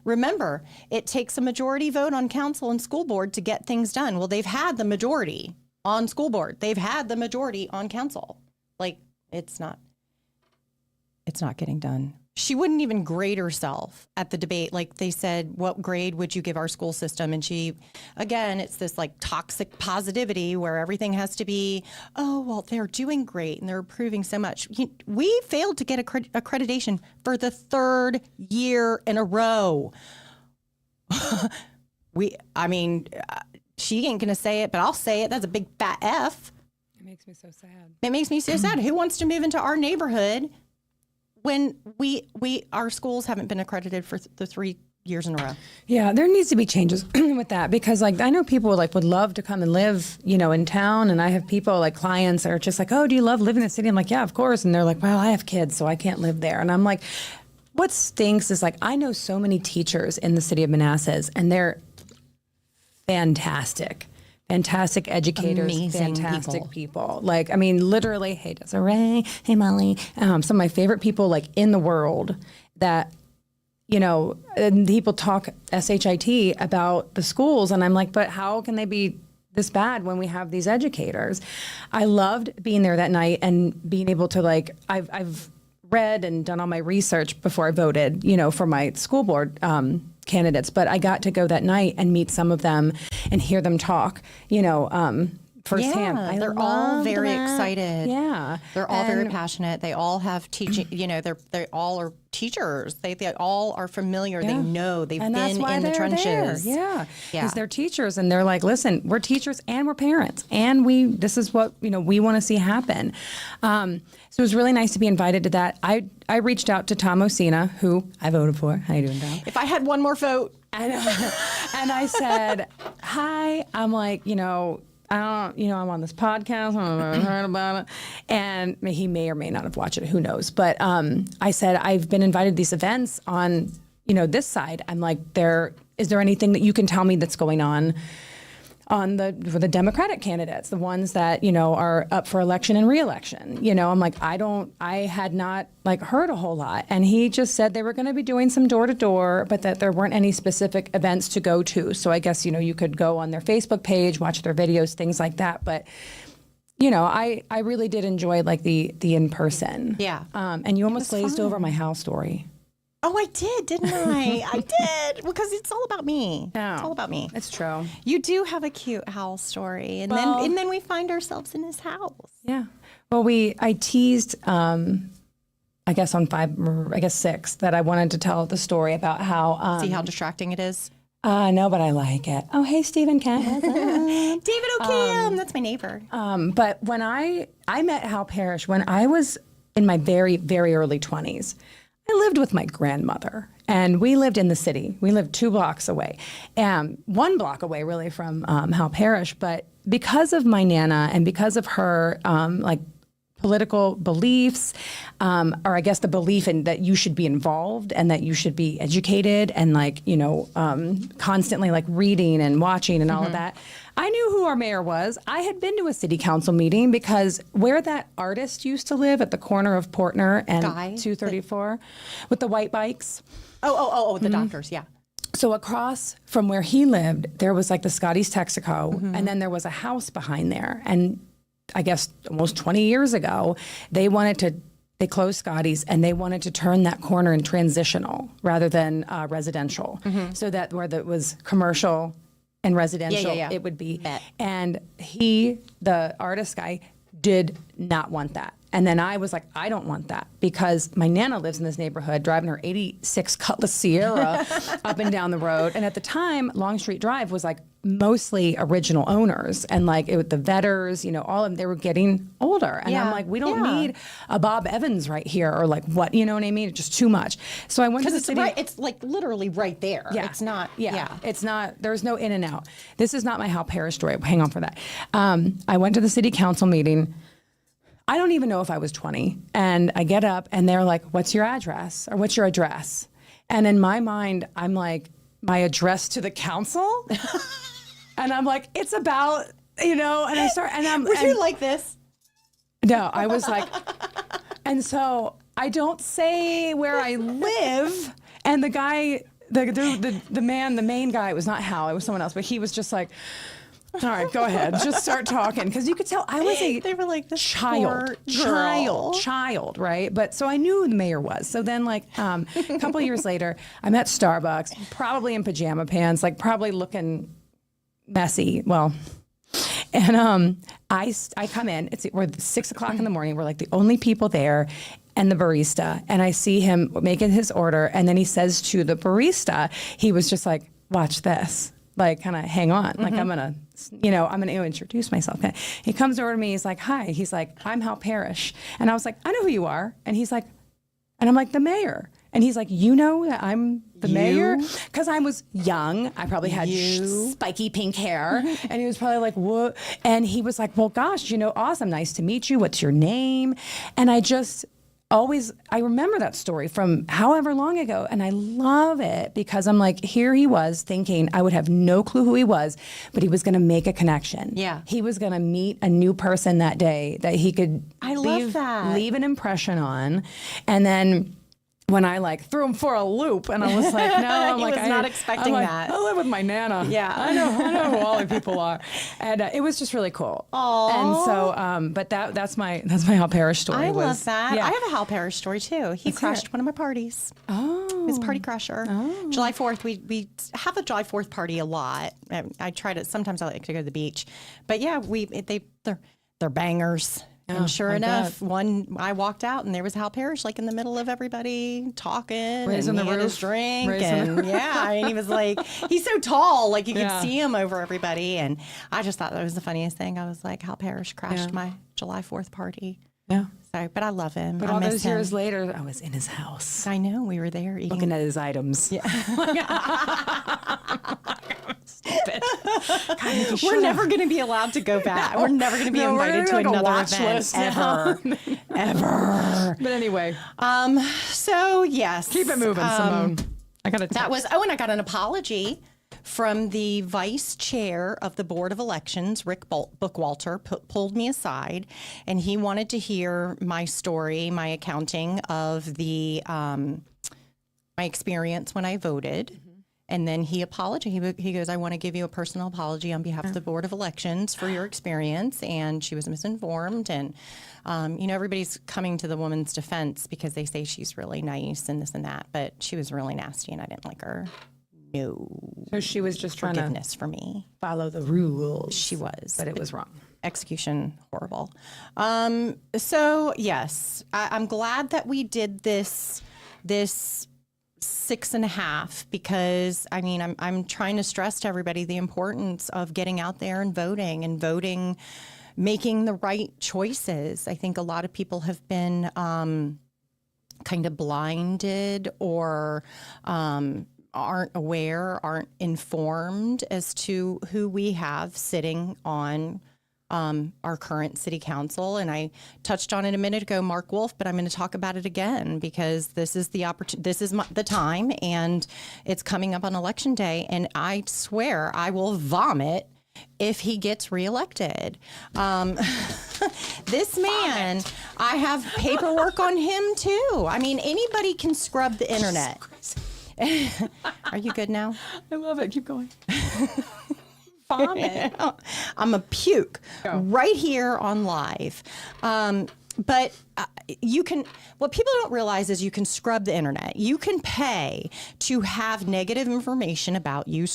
remember, it takes a majority vote on council and school board to get things done. Well, they've had the majority on school board. They've had the majority on council. Like, it's not getting done. She wouldn't even grade herself at the debate. Like they said, what grade would you give our school system? And she, again, it's this like toxic positivity where everything has to be, oh, well, they're doing great and they're improving so much. We failed to get accreditation for the third year in a row. She ain't going to say it, but I'll say it. That's a big fat F. It makes me so sad. It makes me so sad. Who wants to move into our neighborhood when our schools haven't been accredited for the 3 years in a row? Yeah, there needs to be changes with that, because like I know people would love to come and live, in town, and I have people like clients that are just like, oh, do you love living in the city? I'm like, yeah, of course. And they're like, well, I have kids, so I can't live there. And I'm like, what stinks is like I know so many teachers in the city of Manassas, and they're fantastic educators, amazing fantastic people. Like, I mean, literally, hey, Desiree, hey, Molly, some of my favorite people like in the world that, and people talk SHIT about the schools. And I'm like, but how can they be this bad when we have these educators? I loved being there that night and being able to I've read and done all my research before I voted, for my school board candidates, but I got to go that night and meet some of them and hear them talk, firsthand. Yeah, they're all very excited. Yeah. They're all very passionate. They all have teaching, they all are teachers. They all are familiar. Yeah. They know. They've been in the trenches. There. Yeah. Because they're teachers, and they're like, listen, we're teachers and we're parents, and this is what, we want to see happen. So it was really nice to be invited to that. I reached out to Tom Osina, who I voted for. How you doing, Tom? If I had one more vote. And I said, hi. I'm like, I'm on this podcast. I've heard about it. And he may or may not have watched it. Who knows? But I said, I've been invited to these events on, this side. I'm like, is there anything that you can tell me that's going on for the Democratic candidates, the ones that, are up for election and re-election? I'm like, I had not heard a whole lot. And he just said they were going to be doing some door to door, but that there weren't any specific events to go to. So I guess, you could go on their Facebook page, watch their videos, things like that. But, I really did enjoy the in-person. Yeah. And you almost glazed over my house story. Oh, I did, didn't I? I did, because it's all about me. Yeah. It's all about me. It's true. You do have a cute Hal story, and then we find ourselves in his house. Yeah. Well, I teased, I guess on 6, that I wanted to tell the story about how. See how distracting it is? No, but I like it. Oh, hey, Stephen Kent. David O'Kim, that's my neighbor. But when I met Hal Parrish when I was in my very, very early 20s. I lived with my grandmother, and we lived in the city. We lived 2 blocks away, 1 block away, really, from Hal Parrish. But because of my Nana and because of her, political beliefs, or I guess the belief in that you should be involved and that you should be educated and constantly reading and watching and all of that. I knew who our mayor was. I had been to a city council meeting because where that artist used to live at the corner of Portner and 234 with the white bikes. Oh, the doctors, yeah. So across from where he lived, there was like the Scotty's Texaco, and then there was a house behind there. And I guess almost 20 years ago, they closed Scotty's and they wanted to turn that corner in transitional rather than residential. So that where it was commercial and residential, it would be. And the artist guy, did not want that. And then I was like, I don't want that because my Nana lives in this neighborhood driving her 86 Cutlass Sierra up and down the road. And at the time, Long Street Drive was like mostly original owners and like the Vetters, all of them, they were getting older. And I'm like, we don't need a Bob Evans right here or like what, you know what I mean? It's just too much. So I went to the city. It's like literally right there. Yeah. It's not. Yeah. It's not, there's no in and out. This is not my Hal Parrish story. Hang on for that. I went to the city council meeting. I don't even know if I was 20. And I get up and they're like, what's your address? Or what's your address? And in my mind, I'm like, my address to the council? And I'm like, it's about, and I start, and I'm. Were you like this? No, I was like, and so I don't say where I live. And the guy, the main guy, it was not Hal, it was someone else, but he was just like, all right, go ahead. Just start talking. Because you could tell I was They were like this child, right? But so I knew who the mayor was. So then like a couple of years later, I'm at Starbucks, probably in pajama pants, like probably looking messy. Well, and I come in, we're 6 o'clock in the morning. We're like the only people there and the barista. And I see him making his order. And then he says to the barista, he was just like, watch this. Like, kind of hang on. Like, I'm going to introduce myself. He comes over to me. He's like, hi. He's like, I'm Hal Parrish. And I was like, I know who you are. And he's like, and I'm like, the mayor. And he's like, you know that I'm the mayor? Because I was young. I probably had spiky pink hair. And he was probably like, what? And he was like, well, gosh, awesome. Nice to meet you. What's your name? And I remember that story from however long ago, and I love it because I'm like, here he was thinking I would have no clue who he was, but he was going to make a connection. Yeah. He was going to meet a new person that day that he could leave an impression on. And then when I like threw him for a loop, and I was like, no, I'm like, was not expecting that. I live with my Nana. Yeah, I know who all the people are, and it was just really cool. Aww. And so, but that's my Hal Parrish story. I love that. Yeah. I have a Hal Parrish story too. He crashed one of my parties. Oh, he was a party crasher. Oh. July 4th, we have a July 4th party a lot. I try to. Sometimes I like to go to the beach, but yeah, they're bangers. And sure enough, I walked out and there was Hal Parrish like in the middle of everybody talking, raising and the he had roof, his drink, and and he was like, he's so tall, like you could see him over everybody, and I just thought that was the funniest thing. I was like, Hal Parrish crashed my July 4th party. Yeah. So, but I love him. But I all miss those him. years later, I was in his house. I know, we were there eating. Looking at his items. Yeah. Stupid. God, we're never going to be allowed to go back. We're never going to be invited to another event ever. Ever. But anyway. So yes. Keep it moving, Simone. I got and I got an apology from the vice chair of the Board of Elections, Rick Bookwalter, pulled me aside, and he wanted to hear my story, my accounting of the my experience when I voted. Mm-hmm. And then he apologized. He goes, I want to give you a personal apology on behalf of the Board of Elections for your experience. And she was misinformed. And, everybody's coming to the woman's defense because they say she's really nice and this and that. But she was really nasty and I didn't like her. No. So she was just trying forgiveness for me. Follow the rules. She was. But it was wrong. Execution, horrible. So, yes, I'm glad that we did this 6.5 because I'm trying to stress to everybody the importance of getting out there and voting, making the right choices. I think a lot of people have been kind of blinded or aren't aware, aren't informed as to who we have sitting on our current city council. And I touched on it a minute ago, Mark Wolf, but I'm going to talk about it again because this is the opportunity. This is the time, and it's coming up on election day. And I swear I will vomit if he gets reelected. This man, I have paperwork on him too. I mean, anybody can scrub the internet. Are you good now? I love it. Keep going. Vomit. I'm a puke right here on live. But you can, what people don't realize is you can scrub the internet. You can pay to have negative information about you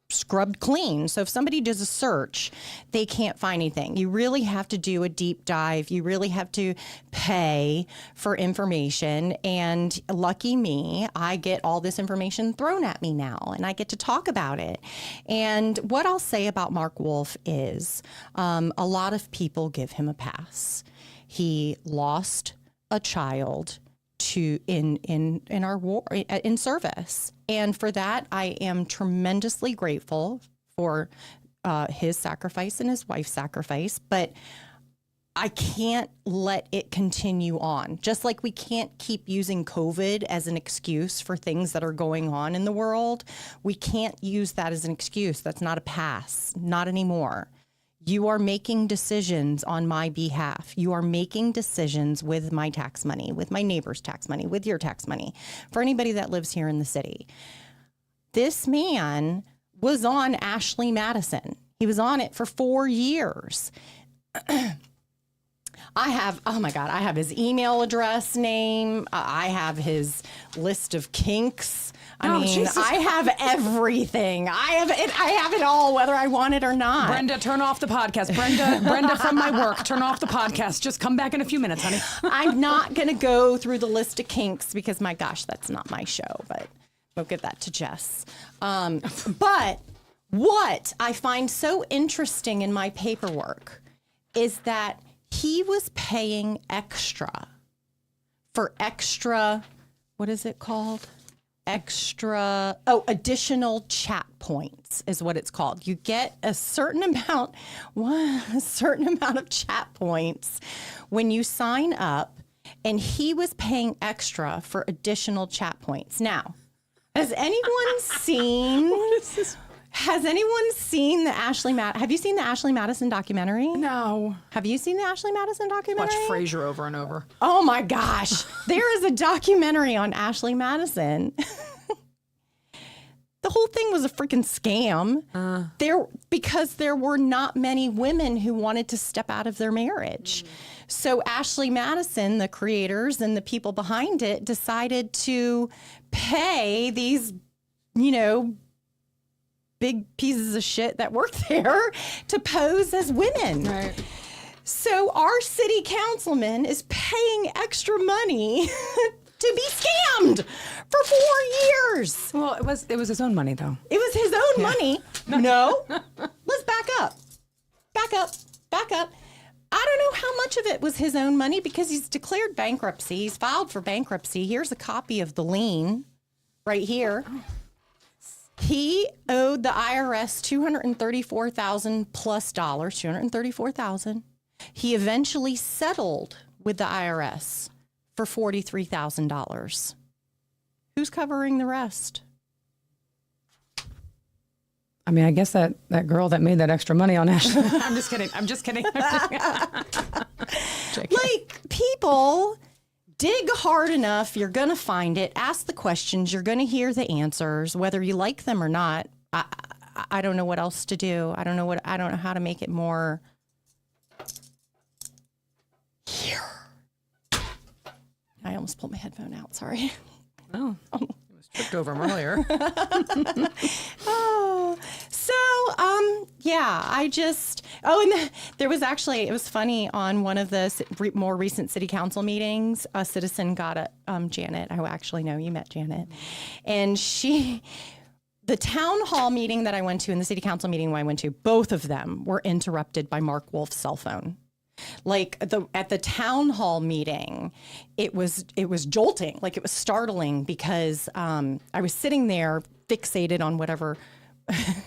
scrubbed clean. So if somebody does a search, they can't find anything. You really have to do a deep dive. You really have to pay for information. And lucky me, I get all this information thrown at me now, and I get to talk about it. And what I'll say about Mark Wolf is a lot of people give him a pass. He lost a child in our war, in service. And for that, I am tremendously grateful for his sacrifice and his wife's sacrifice. But I can't let it continue on. Just like we can't keep using COVID as an excuse for things that are going on in the world, we can't use that as an excuse. That's not a pass, not anymore. You are making decisions on my behalf. You are making decisions with my tax money, with my neighbor's tax money, with your tax money, for anybody that lives here in the city. This man was on Ashley Madison. He was on it for 4 years. I have his email address name. I have his list of kinks. I have everything. I have it all, whether I want it or not. Brenda, turn off the podcast. Brenda from my work, turn off the podcast. Just come back in a few minutes, honey. I'm not going to go through the list of kinks because, my gosh, that's not my show, but we'll give that to Jess. But what I find so interesting in my paperwork is that he was paying extra for extra, what is it called? Additional chat points is what it's called. You get a certain amount of chat points when you sign up, and he was paying extra for additional chat points. Now, has anyone seen? Has anyone seen the Ashley have you seen the Ashley Madison documentary? No. Have you seen the Ashley Madison documentary? Watch Frasier over and over. Oh my gosh. There is a documentary on Ashley Madison. The whole thing was a freaking scam. Because there were not many women who wanted to step out of their marriage. So Ashley Madison, the creators and the people behind it, decided to pay these, big pieces of shit that work there to pose as women. Right. So our city councilman is paying extra money to be scammed for 4 years. Well, it was his own money, though. It was his own money. No. Let's back up. Back up. I don't know how much of it was his own money because he's declared bankruptcy. He's filed for bankruptcy. Here's a copy of the lien right here. He owed the IRS $234,000 plus dollars, $234,000. He eventually settled with the IRS for $43,000. Who's covering the rest? I mean, I guess that girl that made that extra money on Ashley. I'm just kidding. Like, people dig hard enough, you're going to find it. Ask the questions, you're going to hear the answers, whether you like them or not. I don't know what else to do. I don't know how to make it more here. I almost pulled my headphone out. Sorry. Oh. It was tripped over him earlier. And there was actually, it was funny, on one of the more recent city council meetings, a citizen got Janet, I actually know you met Janet, and the town hall meeting that I went to and the city council meeting I went to, both of them were interrupted by Mark Wolf's cell phone. Like at the town hall meeting, it was jolting, like it was startling because I was sitting there fixated on whatever.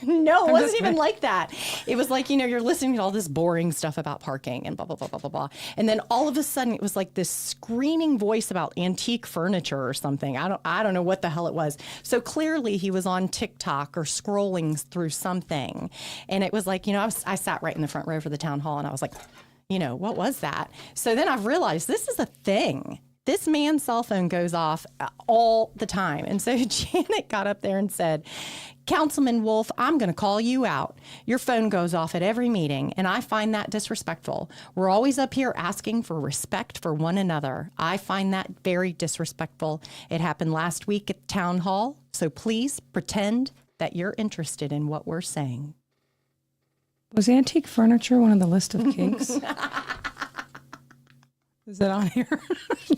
No, it wasn't even like that. It was like, you're listening to all this boring stuff about parking and blah, blah, blah, blah, blah, blah. And then all of a sudden it was like this screaming voice about antique furniture or something. I don't know what the hell it was. So clearly he was on TikTok or scrolling through something. And it was like, I sat right in the front row for the town hall and I was like, what was that? So then I've realized this is a thing. This man's cell phone goes off all the time. And so Janet got up there and said, Councilman Wolf, I'm going to call you out. Your phone goes off at every meeting, and I find that disrespectful. We're always up here asking for respect for one another. I find that very disrespectful. It happened last week at town hall, so please pretend that you're interested in what we're saying. Was antique furniture one of the list of kinks? Is it on here?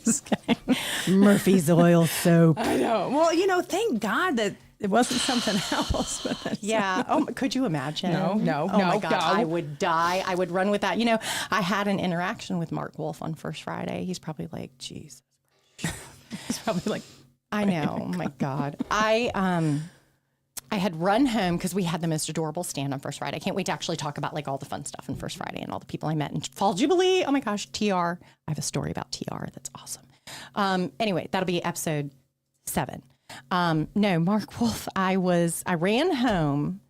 Just kidding. Murphy's oil soap. I know. Well, thank God that it wasn't something else. Yeah. Oh, could you imagine? No. Oh my God. I would die. I would run with that. I had an interaction with Mark Wolf on First Friday. He's probably like, Jesus. He's probably like, I know. Oh my God. I had run home because we had the most adorable stand on First Friday. I can't wait to actually talk about like all the fun stuff on First Friday and all the people I met in Fall Jubilee. Oh my gosh, TR. I have a story about TR that's awesome. Anyway, that'll be episode 7. No, Mark Wolf, I ran home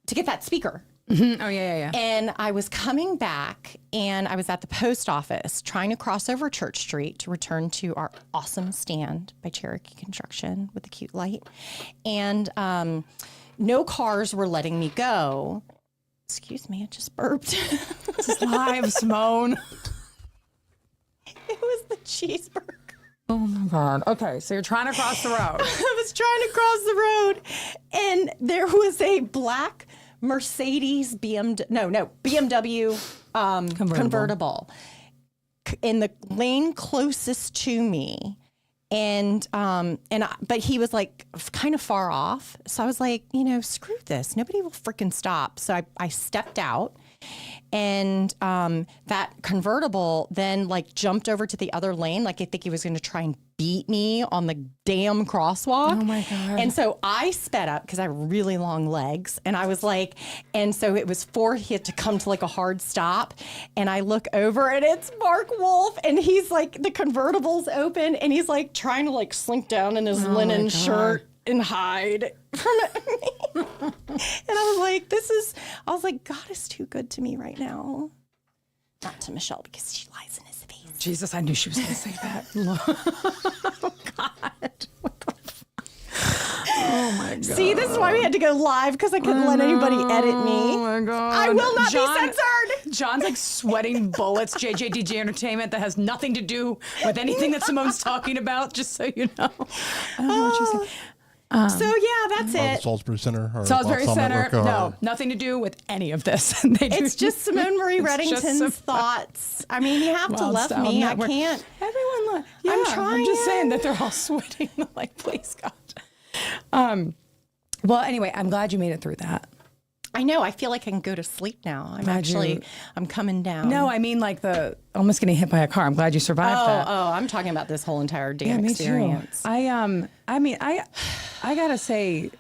to get that speaker. Mm-hmm. Oh, yeah. And I was coming back, and I was at the post office trying to cross over Church Street to return to our awesome stand by Cherokee Construction with the cute light. And no cars were letting me go. Excuse me, I just burped. It's live, Simone. It was the cheeseburger. Oh my God. Okay, so you're trying to cross the road. I was trying to cross the road, and there was a black Mercedes BMW convertible in the lane closest to me, but he was like kind of far off. So I was like, screw this. Nobody will freaking stop. So I stepped out, and that convertible then like jumped over to the other lane. Like I think he was going to try and beat me on the damn crosswalk. Oh my God. And so I sped up because I have really long legs. And I was like, and so it was he had to come to like a hard stop. And I look over and it's Mark Wolf. And he's like, the convertible's open. And he's like trying to like slink down in his linen shirt and hide from me. And I was like, God is too good to me right now. Not to Michelle because she lies in his face. Jesus, I knew she was going to say that. Oh, God. What the fuck? Oh, my God. See, this is why we had to go live because I couldn't let anybody edit me. Oh, my God. I will not be censored. John's like sweating bullets, JJDJ Entertainment, that has nothing to do with anything that Simone's talking about, just so you know. I don't know what you're saying. So yeah, that's it. Salisbury Center. Or Salisbury Summit Center. Network, or- No, nothing to do with any of this. It's just Simone Marie Reddington's some- thoughts. I mean, you have to Wild love Style me. Network. I can't. Everyone, look. Yeah, I'm trying. I'm just saying that they're all sweating. Like, please, God. Well, anyway, I'm glad you made it through that. I know. I feel like I can go to sleep now. I'm coming down. No, I mean like the almost getting hit by a car. I'm glad you survived that. Oh, I'm talking about this whole entire damn experience. Too. I gotta say,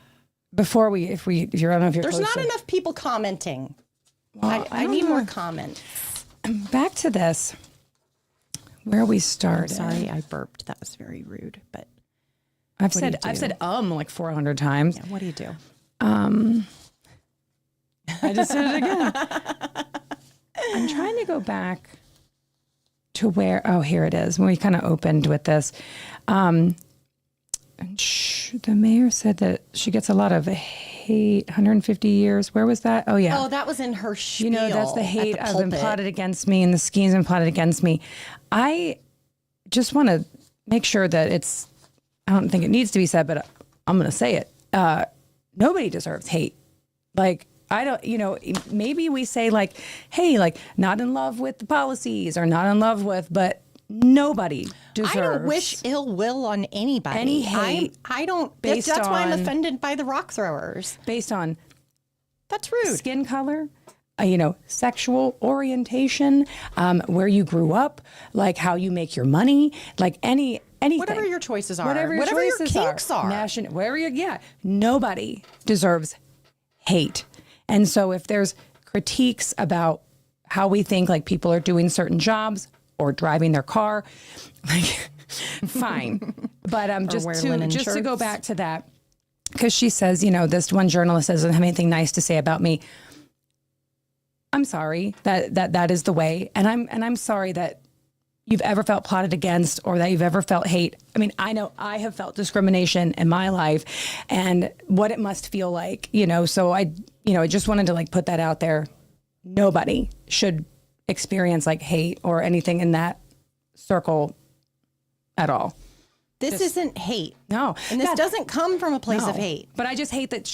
before if you're I don't know if you're There's closer. not enough people commenting. Well, I need more comments. Back to this, where we started. Sorry, I burped. That was very rude. But I've said like 400 times. yeah, what do you do? I just said it again. I'm trying to go back to where, here it is, when we kind of opened with this. And the mayor said that she gets a lot of hate, 150 years. Where was that? Oh, yeah. Oh, that was in her spiel. That's the hate at the I've been pulpit. plotted against me and the schemes been plotted against me. I just want to make sure that I don't think it needs to be said, but I'm going to say it. Nobody deserves hate. Like, I don't, maybe we say like, hey, like not in love with the policies or not in love with, but nobody deserves. I don't wish ill will on anybody. Any hate I don't. based That's why I'm on- offended by the rock throwers. based on That's rude. skin color, sexual orientation, where you grew up, like how you make your money, like anything. Whatever your choices are. Whatever your choices kinks are. Nobody deserves hate. And so if there's critiques about how we think like people are doing certain jobs or driving their car, like fine. But just wear to linen go shirts. back to that, because she says, this one journalist doesn't have anything nice to say about me. I'm sorry that is the way, and I'm sorry that you've ever felt plotted against or that you've ever felt hate. I mean, I know I have felt discrimination in my life and what it must feel like, so I just wanted to like put that out there. Nobody should experience like hate or anything in that circle at all. This isn't hate. No. And this doesn't come from a place of hate. But I just hate that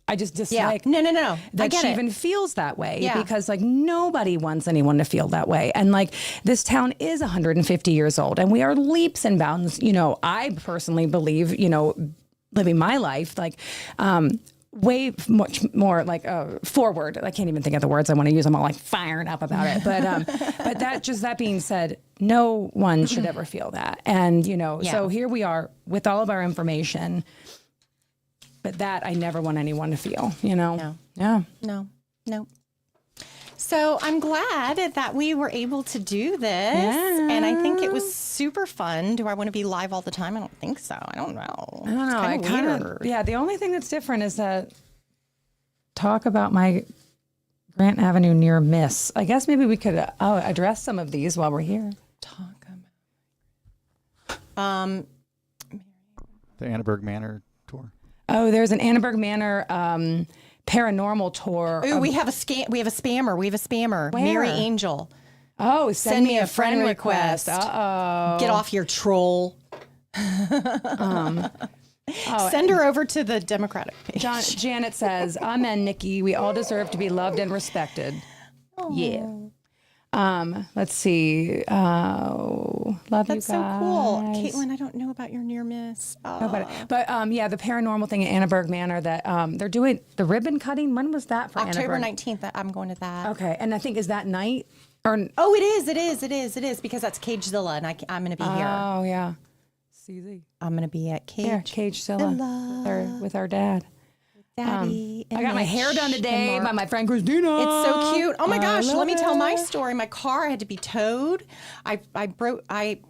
I just dislike No. that she even feels that way because like nobody wants anyone to feel that way. And like this town is 150 years old and we are leaps and bounds. I personally believe, living my life like way much more like forward. I can't even think of the words I want to use. I'm all like firing up about it. But that being said, no one should ever feel that. And, so here we are with all of our information. But that I never want anyone to feel, No. Yeah. No. So I'm glad that we were able to do this. Yeah. And I think it was super fun. Do I want to be live all the time? I don't think so. I don't know. I don't know. It's kinda weird. Yeah. The only thing that's different is that talk about my Grant Avenue near miss. I guess maybe we could address some of these while we're here. Talk about. The Annenberg Manor tour. Oh, there's an Annenberg Manor paranormal tour. Ooh, we have a spammer. Where? Mary Angel. Oh, Send me a friend request. Uh-oh. Get off your troll. Send her over to the Democratic page. Janet says, "Amen, Nikki. We all deserve to be loved and respected." Yeah. Let's see. Love you guys. That's so cool. Caitlin, I don't know about your near miss. But the paranormal thing at Annenberg Manor that they're doing the ribbon cutting. When was that for October Annenberg? 19th. I'm going to that. Okay, and I think is that night or Oh, it is because that's Cagezilla, and I'm going to be here. oh yeah, CZ. I'm going to be at Yeah, Cagezilla with our dad. Daddy. I got my hair done today by my friend Christina. It's so cute. Oh my gosh, love let me tell it. my story. My car had to be towed. I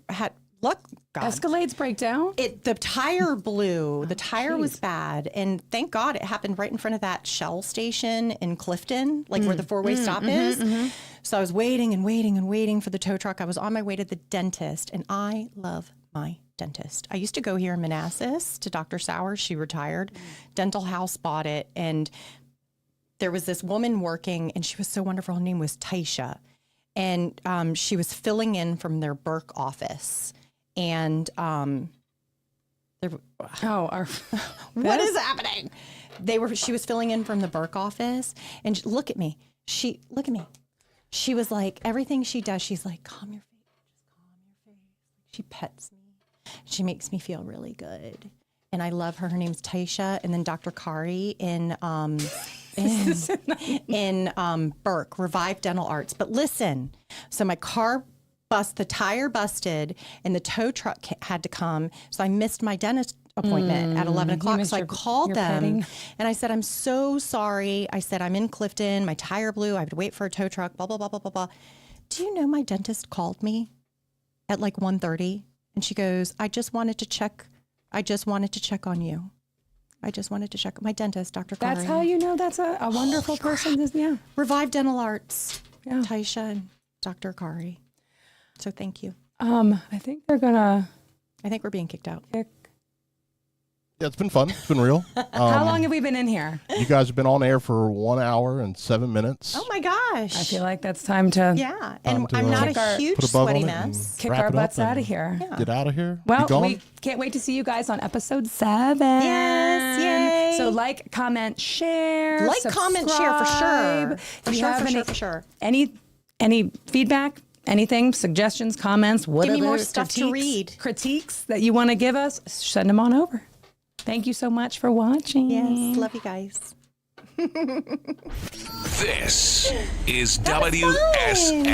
had luck. God. Escalades break down. The tire blew. The tire was bad, and thank God it happened right in front of that Shell station in Clifton, like where the four-way stop is. So I was waiting and waiting and waiting for the tow truck. I was on my way to the dentist, and I love my dentist. I used to go here in Manassas to Dr. Sowers. She retired. Dental House bought it, and there was this woman working, and she was so wonderful. Her name was Taisha, and she was filling in from their Burke office. And what is happening? She was filling in from the Burke office, and look at me. She was like, everything she does, she's like, calm your face, just calm your face. She pets me. She makes me feel really good. And I love her. Her name's Taisha. And then Dr. Kari in Burke, Revive Dental Arts. But listen, so my car the tire busted and the tow truck had to come. So I missed my dentist appointment at 11 o'clock. So I called them and I said, I'm so sorry. I said, I'm in Clifton. My tire blew. I had to wait for a tow truck, blah, blah, blah, blah, blah, blah. Do you know my dentist called me at like 1:30? And she goes, I just wanted to check on you. I just wanted to check my dentist, Dr. Kari. That's how you know that's a wonderful person. Yeah. Revive Dental Arts, Yeah. Taisha and Dr. Kari. So thank you. I think they're gonna I think we're being kicked out. kick. Yeah, it's been fun. It's been real. How long have we been in here? You guys have been on air for 1 hour and 7 minutes. Oh my gosh. I feel like that's time to Yeah. And to, I'm not kick a our- huge put a bow on sweaty it mess. kick wrap our it up butts and out of here. Get out of here. Well, Be gone? we can't wait to see you guys on episode 7. Yes, yay. So like, comment, share, Like, comment, share for sure. subscribe. For If you sure, have for any, sure, for sure. Any feedback, anything, suggestions, comments, whatever. more stuff to read. Critiques that you want to give us, send them on over. Thank you so much for watching. Yes. Love you guys. This is WSN.